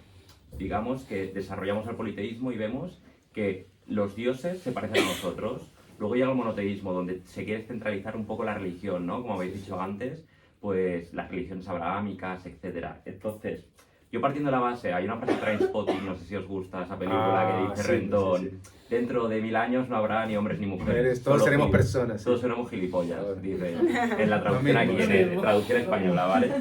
digamos que desarrollamos el politeísmo y vemos que los dioses se parecen a nosotros. Luego llega el monoteísmo, donde se quiere centralizar un poco la religión, ¿no? Como habéis dicho antes, pues las religiones abrahámicas, etc. Entonces, yo partiendo de la base, hay una frase de Trainspotting, no sé si os gusta esa película, que dice Rendón, sí. Dentro de 1000 años no habrá ni hombres ni mujeres. Todos solo seremos personas. Todos seremos gilipollas, dice en la traducción aquí, en traducción española, ¿vale?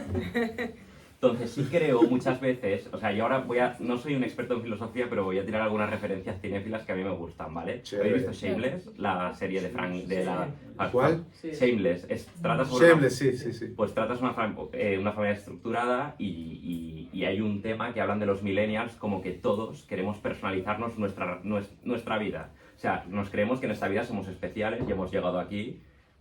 Entonces sí creo muchas veces, o sea, yo ahora no soy un experto en filosofía, pero voy a tirar algunas referencias cinéfilas que a mí me gustan, ¿vale? Chévere. ¿Habéis visto Shameless? La serie de Frank, de la... ¿Cuál? Shameless. Trata sobre Shameless, sí. pues tratas una familia estructurada y hay un tema que hablan de los millennials como que todos queremos personalizarnos nuestra vida. O sea, nos creemos que en esta vida somos especiales y hemos llegado aquí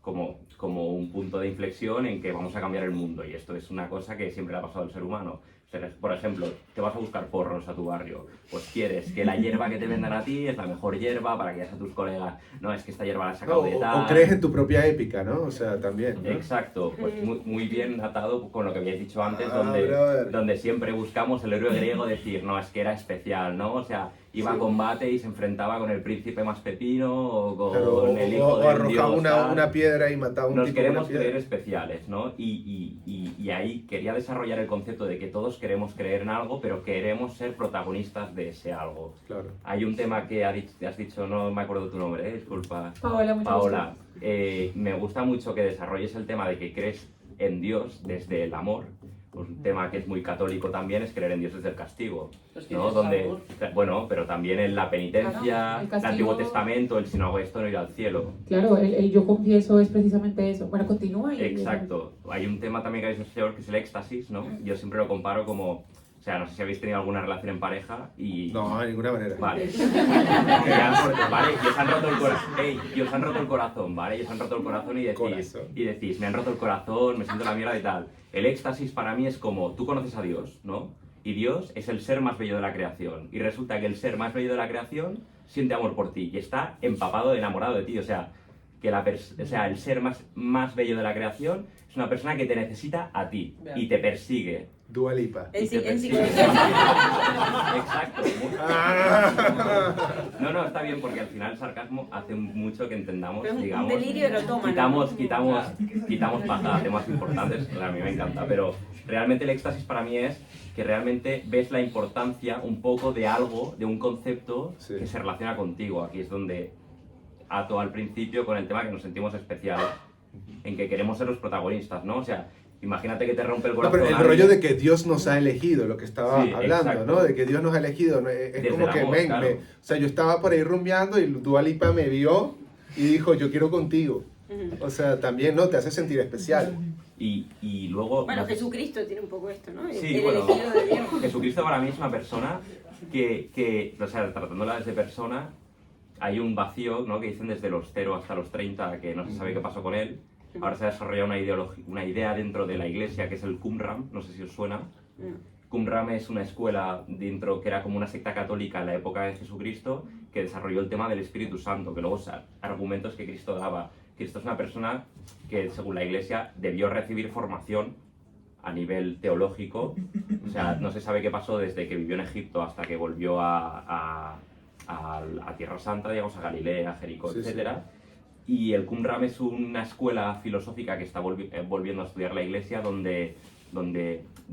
como un punto de inflexión en que vamos a cambiar el mundo, y esto es una cosa que siempre le ha pasado al ser humano. O sea, por ejemplo, te vas a buscar porros a tu barrio, pues quieres que la hierba que te vendan a ti es la mejor hierba para que digas a tus colegas, no, es que esta hierba la he sacado de tal... O crees en tu propia épica, ¿no? O sea, también, ¿no? Exacto, pues muy bien atado con lo que habíais dicho antes, brother. donde siempre buscamos el héroe griego decir, no, es que era especial, ¿no? O sea, iba a combate y se enfrentaba con el príncipe más pepino o con el hijo de un dios, arrojaba una piedra y mataba a un Nos tipo con una queremos piedra. creer especiales, ¿no? Y ahí quería desarrollar el concepto de que todos queremos creer en algo, pero queremos ser protagonistas de ese algo. Claro. Hay un tema que has dicho, no me acuerdo tu nombre, disculpa. Paola, mucho Paola, me gusta mucho que desarrolles el tema de que crees en Dios desde el amor, pues un tema que es muy católico también es creer en Dios desde el castigo, Es que ¿no? Dios es Donde, amor. bueno, pero también en la penitencia, Claro, el el castigo. Antiguo Testamento, el si no hago esto no iré al cielo. Claro, el yo confieso es precisamente eso. Bueno, continúa y... Exacto. Hay un tema también que habéis mencionado que es el éxtasis, ¿no? Yo siempre lo comparo como, o sea, no sé si habéis tenido alguna relación en pareja y... No, de ninguna manera. Vale. Vale, y os han roto el corazón. Y os han roto el corazón, ¿vale? Y os han roto el corazón Corazón. y decís, me han roto el corazón, me siento la mierda y tal. El éxtasis para mí es como, tú conoces a Dios, ¿no? Y Dios es el ser más bello de la creación. Y resulta que el ser más bello de la creación siente amor por ti y está empapado, enamorado de ti. O sea, que el ser más bello de la creación es una persona que te necesita a ti y te persigue. Dua Lipa. En, Y te en persigue. psicología. Exacto. No, está bien porque al final el sarcasmo hace mucho que entendamos, Pero es un digamos, delirio erotómano. quitamos paja a temas importantes, a mí me encanta, pero realmente el éxtasis para mí es que realmente ves la importancia un poco de algo, de un concepto Sí. que se relaciona contigo. Aquí es donde ato al principio con el tema que nos sentimos especiales, en que queremos ser los protagonistas, ¿no? O sea, imagínate que te rompe el No, corazón. pero el alguien. rollo de que Dios nos ha elegido, lo que estaba Sí, hablando, exacto. ¿no? De que Dios nos ha elegido. ¿no? Es Desde como el que, amor, claro. o sea, yo estaba por ahí rumbeando y Dua Lipa me vio y dijo, yo quiero contigo. O sea, también, ¿no? Te hace sentir especial. Y luego... Bueno, no sé- Jesucristo tiene un poco esto, ¿no? Sí, El bueno, elegido de Dios. Jesucristo para mí es una persona que, o sea, tratándola desde persona, hay un vacío, ¿no? Que dicen desde los 0 hasta los 30, que no se sabe qué pasó con él. Ahora se ha desarrollado una idea dentro de la iglesia que es el Qumran, no sé si os suena. Qumran es una escuela dentro que era como una secta católica en la época de Jesucristo que desarrolló el tema del Espíritu Santo, que luego argumentos que Cristo daba. Cristo es una persona que, según la iglesia, debió recibir formación a nivel teológico. O sea, no se sabe qué pasó desde que vivió en Egipto hasta que volvió a Tierra Santa, digamos, a Galilea, Jericó, Sí, sí. etcétera. Y el Qumran es una escuela filosófica que está volviendo a estudiar la iglesia donde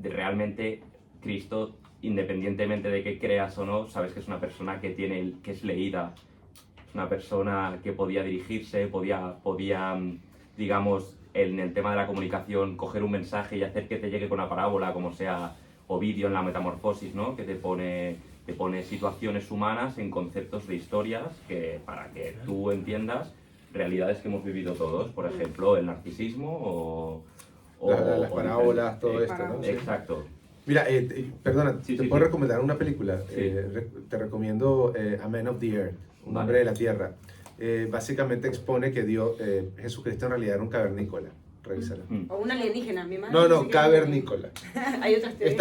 realmente Cristo, independientemente de que creas o no, sabes que es una persona que es leída, es una persona que podía dirigirse, podía digamos, en el tema de la comunicación, coger un mensaje y hacer que te llegue con una parábola, como sea Ovidio en la Metamorfosis, ¿no? Que te pone situaciones humanas en conceptos de historias que, para que tú entiendas realidades que hemos vivido todos, por ejemplo, el narcisismo Las parábolas, todo esto, ¿no? Sí. Exacto. Mira, perdona, Sí, ¿te sí, puedo sí. recomendar una película? Sí. Te recomiendo A Man of the Earth, un Vale. hombre de la tierra. Básicamente expone que Jesucristo en realidad era un cavernícola. Revísala. O un alienígena, mi madre. No, dice no, que- cavernícola. Hay otras teorías.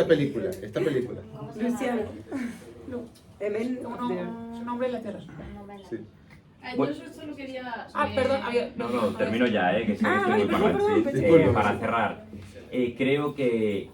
Esta película. Luciano. Emen- Un hombre de la tierra. Sí. Bueno. Yo solo quería... Perdón, No, termino ya, que sí, Ah, estoy muy vale, mal. perdón, Sí. pensé que- Para cerrar, creo que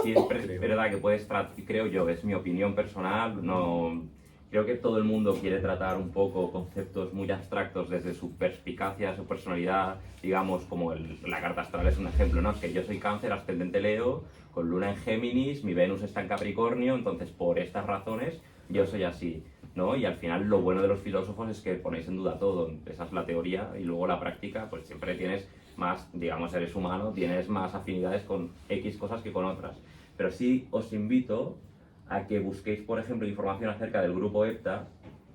siempre es verdad que puedes tratar, creo yo, es mi opinión personal, no... Creo que todo el mundo quiere tratar un poco conceptos muy abstractos desde su perspicacia, su personalidad, digamos, como la carta astral es un ejemplo, ¿no? Es que yo soy Cáncer, ascendente Leo, con Luna en Géminis, mi Venus está en Capricornio, entonces por estas razones yo soy así, ¿no? Y al final lo bueno de los filósofos es que ponéis en duda todo, esa es la teoría y luego la práctica, pues siempre tienes más, digamos, eres humano, tienes más afinidades con X cosas que con otras. Pero sí os invito a que busquéis, por ejemplo, información acerca del grupo EPTA,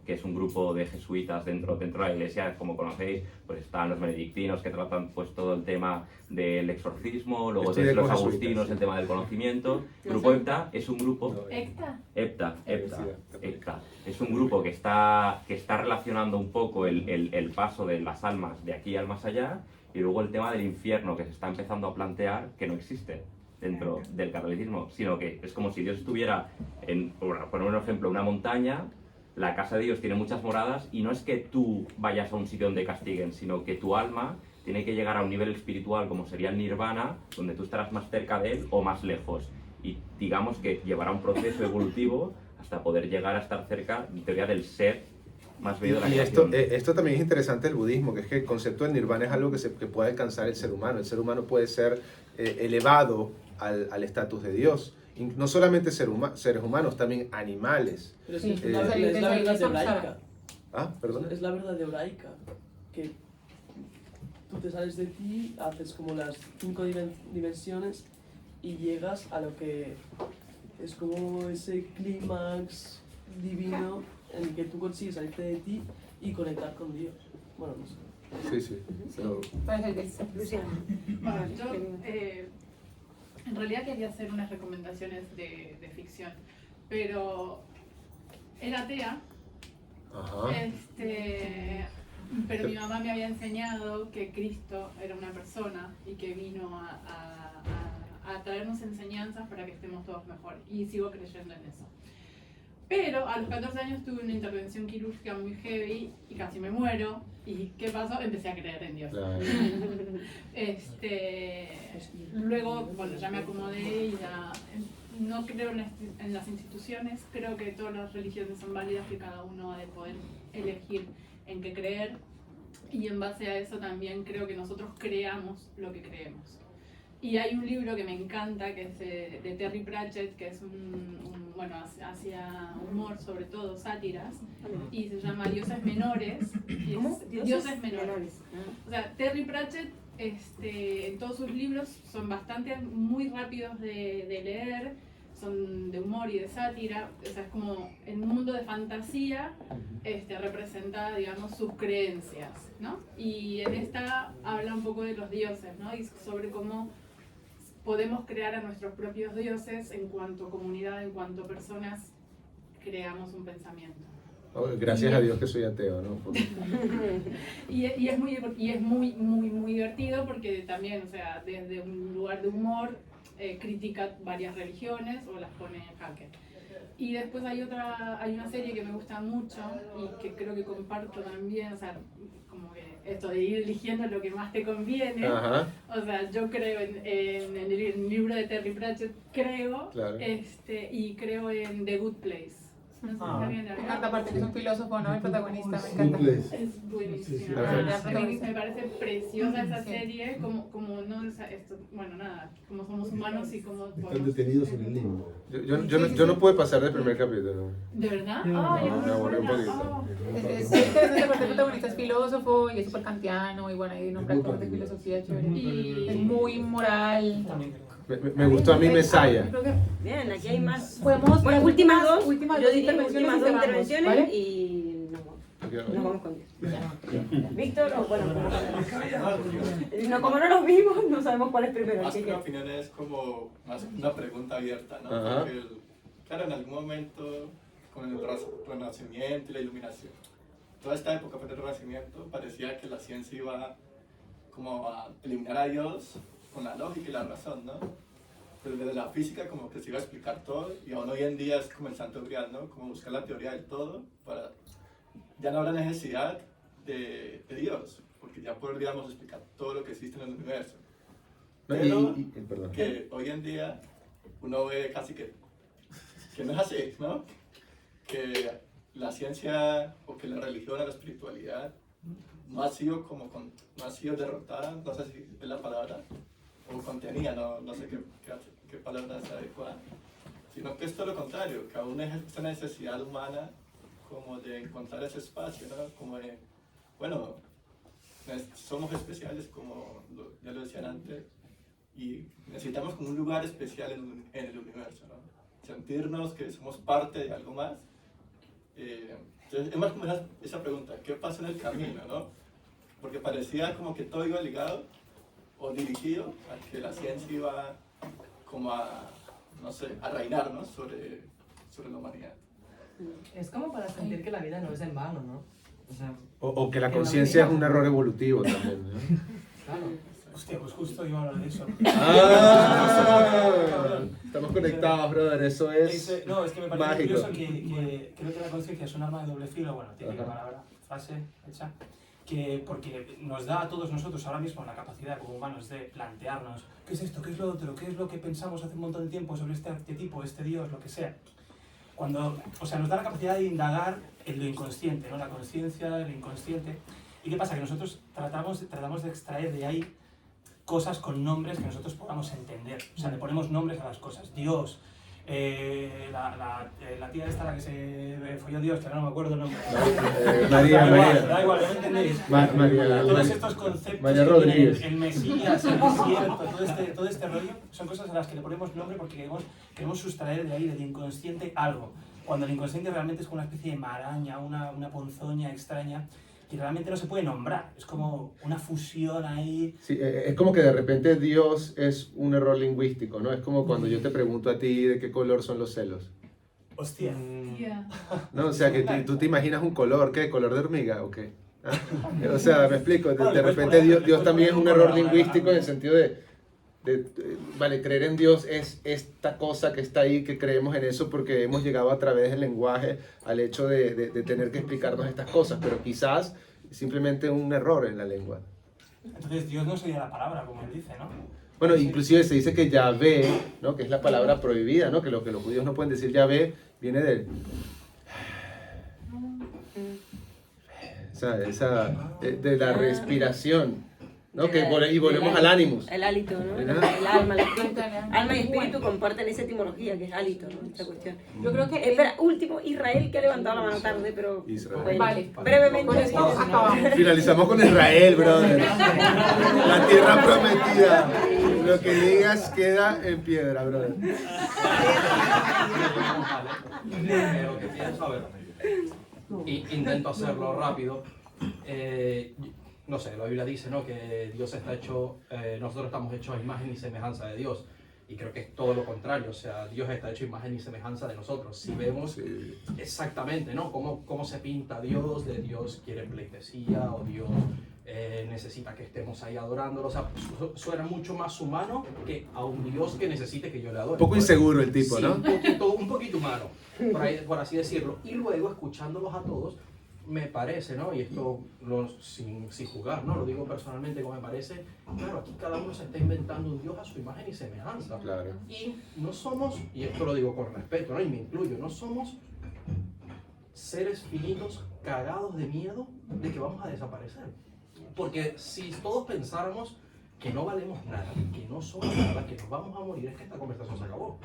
que es un grupo de jesuitas dentro de la iglesia, como conocéis, pues están los benedictinos que tratan pues todo el tema del exorcismo, luego Estudié de los con jesuitas, agustinos sí. el tema del conocimiento. El grupo EPTA es un grupo... ¿Ecta? EPTA. Universidad. Es un grupo que está relacionando un poco el paso de las almas de aquí al más allá y luego el tema del infierno que se está empezando a plantear que no existe dentro del catolicismo, sino que es como si Dios estuviera, por poner un ejemplo, una montaña, la casa de Dios tiene muchas moradas y no es que tú vayas a un sitio donde castiguen, sino que tu alma tiene que llegar a un nivel espiritual como sería el nirvana, donde tú estarás más cerca de él o más lejos. Y digamos que llevará un proceso evolutivo hasta poder llegar a estar cerca, en teoría, del ser más bello de la Y esto, creación. esto también es interesante del budismo, que es que el concepto del nirvana es algo que puede alcanzar el ser humano. El ser humano puede ser elevado al estatus de Dios. Y no solamente seres humanos, también animales. Pero es, Sí, que es la verdad hebraica. Ah, perdón. Es la verdad hebraica. Que tú te sales de ti, haces como las 5 dimensiones y llegas a lo que es como ese clímax divino en el que tú consigues salirte de ti y conectar con Dios. Bueno, no sé. Sí, sí. So, Luciana. Bueno, yo en realidad quería hacer unas recomendaciones de ficción, pero era atea, ajá. pero mi mamá me había enseñado que Cristo era una persona y que vino a traernos enseñanzas para que estemos todos mejor, y sigo creyendo en eso. Pero a los 14 años tuve una intervención quirúrgica muy heavy y casi me muero. ¿Y qué pasó? Empecé a creer en Dios. Claro. Luego, bueno, ya me acomodé y ya no creo en las instituciones. Creo que todas las religiones son válidas, que cada uno ha de poder elegir en qué creer. Y en base a eso también creo que nosotros creamos lo que creemos. Y hay un libro que me encanta, que es de Terry Pratchett, que es bueno, hacia humor, sobre todo, sátiras, y se llama Dioses Menores. ¿Cómo? Dioses Menores. O sea, Terry Pratchett, en todos sus libros son bastante, muy rápidos de leer, son de humor y de sátira, o sea, es como en un mundo de fantasía, representa, digamos, sus creencias, ¿no? Y en esta habla un poco de los dioses, ¿no? Y sobre cómo podemos crear a nuestros propios dioses en cuanto comunidad, en cuanto personas, creamos un pensamiento. Oh, gracias a Dios que soy ateo, ¿no? y es muy divertido porque también, o sea, desde un lugar de humor, critica varias religiones o las pone en jaque. Y después hay una serie que me gusta mucho y que creo que comparto también, o sea, como que esto de ir eligiendo lo que más te conviene. Ajá. O sea, yo creo en el libro de Terry Pratchett, creo, Claro. Y creo en The Good Place. No sé si está bien. Me encanta, aparte que es un filósofo, ¿no? El protagonista, me encanta. Good Place. Es buenísimo. Sí, sí, Me parece preciosa esa serie, como no, bueno, nada, como somos humanos y como Están podemos... detenidos en el limbo. Yo no pude pasar del primer capítulo. ¿De verdad? Ay, me aburrí un poquito. Oh. Es interesante porque el protagonista es filósofo y es súper kantiano y bueno, hay nombres de filosofía chévere. Y Es muy moral. Me gustó a mí Mesaya. Creo que Bien, aquí hay más. podemos Bueno, las últimas dos. últimas Yo dos dije intervenciones últimas y dos cerramos, intervenciones ¿vale? y nos vamos con Dios. Víctor, o bueno, como no los vimos, no sabemos cuál es primero. Más Así que que una opinión es como más una pregunta abierta, ¿no? Ajá. Porque claro, en algún momento con el Renacimiento y la Iluminación, toda esta época del Renacimiento parecía que la ciencia iba como a eliminar a Dios con la lógica y la razón, ¿no? Pero desde la física como que se iba a explicar todo y aún hoy en día es como el santo grial, ¿no? Como buscar la teoría del todo para ya no habrá necesidad de Dios, porque ya podríamos explicar todo lo que existe en el universo. Pero Perdón. que hoy en día uno ve casi que no es así, ¿no? Que la ciencia o que la religión o la espiritualidad no ha sido no ha sido derrotada, no sé si es la palabra, o contenida, no sé qué palabra es adecuada, sino que es todo lo contrario, que aún es esta necesidad humana como de encontrar ese espacio, ¿no? Como de, bueno, somos especiales, como ya lo decían antes, y necesitamos como un lugar especial en el universo, ¿no? Sentirnos que somos parte de algo más. Entonces, es más como esa pregunta, ¿qué pasa en el camino, no? Porque parecía como que todo iba ligado o dirigido a que la ciencia iba como a, no sé, a reinar, ¿no? sobre la humanidad. Es como para sentir que la vida no es en vano, ¿no? O sea, O que la conciencia es un error evolutivo también, ¿no? claro. Hostia, pues justo iba a hablar de eso. Estamos conectados, brother, eso es No, es que me parece mágico. curioso que creo que la conciencia es un arma de doble filo, bueno, típica palabra, frase hecha, que porque nos da a todos nosotros ahora mismo la capacidad como humanos de plantearnos qué es esto, qué es lo otro, qué es lo que pensamos hace un montón de tiempo sobre este arquetipo, este Dios, lo que sea. Cuando, o sea, nos da la capacidad de indagar en lo inconsciente, ¿no? La conciencia, el inconsciente. ¿Y qué pasa? Que nosotros tratamos de extraer de ahí cosas con nombres que nosotros podamos entender. O sea, le ponemos nombres a las cosas. Dios, La tía esta, la que se folló Dios, que ahora no me acuerdo el nombre. María. Da igual, ¿no entendéis? María. Todos estos conceptos María que Rodríguez. tienen el Mesías, el desierto, todo este rollo, son cosas a las que le ponemos nombre porque queremos sustraer de ahí, del inconsciente, algo. Cuando el inconsciente realmente es como una especie de maraña, una ponzoña extraña, que realmente no se puede nombrar. Es como una fusión ahí. Sí, es como que de repente Dios es un error lingüístico, ¿no? Es como cuando yo te pregunto a ti de qué color son los celos. Hostia. No, o sea, que tú te imaginas un color, ¿qué? ¿Color de hormiga o qué? ¿Ah? O sea, me explico, de repente Dios también es un error lingüístico en el sentido vale, creer en Dios es esta cosa que está ahí, que creemos en eso porque hemos llegado a través del lenguaje al hecho de tener que explicarnos estas cosas, pero quizás simplemente un error en la lengua. Entonces Dios no sería la palabra, como él dice, ¿no? Bueno, inclusive se dice que Yahvé, ¿no? Que es la palabra prohibida, ¿no? Que lo que los judíos no pueden decir Yahvé viene de la respiración, ¿no? Y volvemos al ánimos. El hálito, ¿no? ¿verdad? El alma, el espíritu. Alma y espíritu comparten esa etimología que es hálito, ¿no? Esta cuestión. Yo creo que... Espera, último, Israel, que ha levantado la mano tarde, pero... Israel. Bueno, Vale. brevemente. Con esto acabamos. Finalizamos con Israel, brother. La tierra prometida. Lo que digas queda en piedra, brother. Lo que pienso, a ver, intento hacerlo rápido. No sé, la Biblia dice, ¿no?, que Dios está hecho, nosotros estamos hechos a imagen y semejanza de Dios. Y creo que es todo lo contrario, o sea, Dios está hecho a imagen y semejanza de nosotros. Si vemos exactamente, ¿no?, cómo se pinta Dios, de Dios quiere pleitesía o Dios necesita que estemos ahí adorándolo. O sea, suena mucho más humano que a un Dios que necesite que yo le adore. Un poco inseguro el tipo, Sí, ¿no? un poquito humano, por así decirlo. Y luego, escuchándolos a todos, me parece, ¿no? Y esto sin jugar, ¿no? Lo digo personalmente como me parece. Claro, aquí cada uno se está inventando un Dios a su imagen y semejanza. Claro. Y no somos, y esto lo digo con respeto, ¿no? Y me incluyo, no somos seres finitos cagados de miedo de que vamos a desaparecer. Porque si todos pensáramos que no valemos nada, que no somos nada, que nos vamos a morir, es que esta conversación se acabó.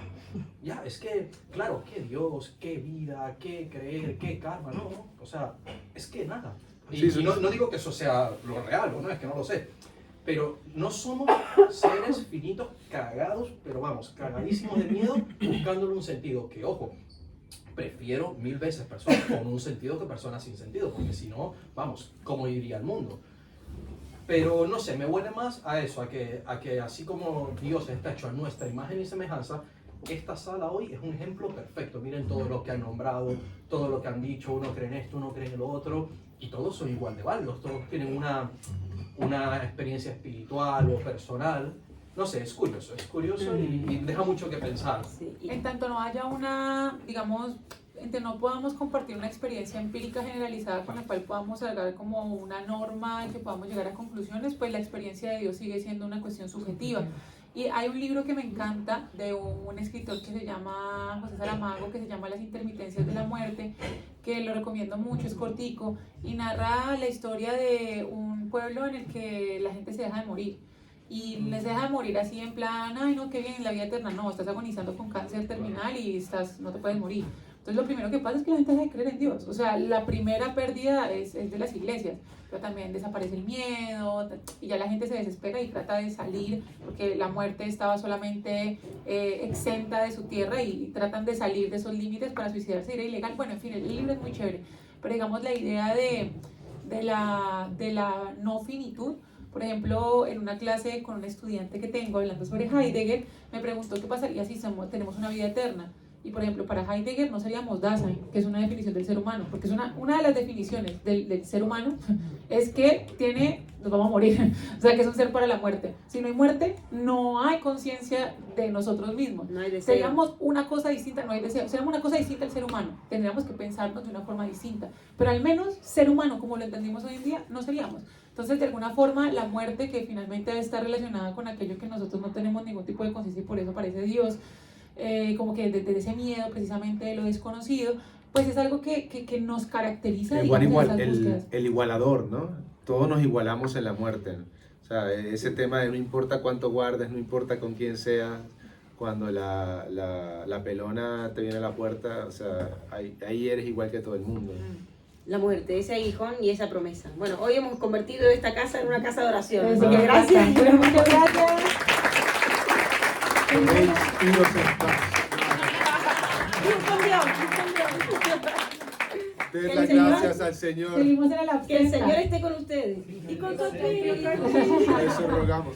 Ya, es que, claro, qué Dios, qué vida, qué creer, qué karma, no, o sea, es que nada. Y no digo que eso sea lo real, ¿no? Es que no lo sé. Pero no somos seres finitos cagados, pero vamos, cagadísimos de miedo, buscándole un sentido. Que, ojo, prefiero 1000 veces personas con un sentido que personas sin sentido, porque si no, vamos, ¿cómo iría el mundo? Pero no sé, me huele más a eso, a que así como Dios está hecho a nuestra imagen y semejanza, esta sala hoy es un ejemplo perfecto. Miren todo lo que han nombrado, todo lo que han dicho, uno cree en esto, uno cree en lo otro, y todos son igual de válidos, todos tienen una experiencia espiritual o personal. No sé, es curioso y deja mucho que pensar. En tanto no haya una, digamos, no podamos compartir una experiencia empírica generalizada con la cual podamos salgar como una norma y que podamos llegar a conclusiones, pues la experiencia de Dios sigue siendo una cuestión subjetiva. Y hay un libro que me encanta de un escritor que se llama José Saramago, que se llama Las intermitencias de la muerte, que lo recomiendo mucho, es cortico, y narra la historia de un pueblo en el que la gente se deja de morir. Y les deja de morir así en plan, ay no, qué bien, la vida eterna. No, estás agonizando con cáncer terminal y no te puedes morir. Entonces lo primero que pasa es que la gente deja de creer en Dios. O sea, la primera pérdida es de las iglesias, pero también desaparece el miedo y ya la gente se desespera y trata de salir porque la muerte estaba solamente exenta de su tierra y tratan de salir de esos límites para suicidarse, era ilegal. Bueno, en fin, el libro es muy chévere, pero digamos la idea de la no finitud. Por ejemplo, en una clase con un estudiante que tengo hablando sobre Heidegger, me preguntó qué pasaría si tenemos una vida eterna. Y por ejemplo, para Heidegger no seríamos Dasein, que es una definición del ser humano, porque es una de las definiciones del ser humano, es que nos vamos a morir, o sea, que es un ser para la muerte. Si no hay muerte, no hay conciencia de nosotros mismos. No hay deseo. Seríamos una cosa distinta, no hay deseo, seríamos una cosa distinta al ser humano, tendríamos que pensarnos de una forma distinta, pero al menos ser humano, como lo entendimos hoy en día, no seríamos. Entonces, de alguna forma, la muerte, que finalmente está relacionada con aquello que nosotros no tenemos ningún tipo de conciencia y por eso aparece Dios, como que desde ese miedo precisamente de lo desconocido, pues es algo que nos caracteriza. El igualador, ¿no? Todos nos igualamos en la muerte, ¿no? O sea, ese tema de no importa cuánto guardes, no importa con quién seas, cuando la pelona te viene a la puerta, o sea, ahí eres igual que todo el mundo. La muerte, ese aguijón y esa promesa. Bueno, hoy hemos convertido esta casa en una casa de oración. Eso, Así que gracias. Bueno, muchas gracias. Podéis iros en paz. Den Que el las Señor- gracias al Señor. Seguimos en la Que el Señor esté con ustedes. Y con tu espíritu. Eso rogamos.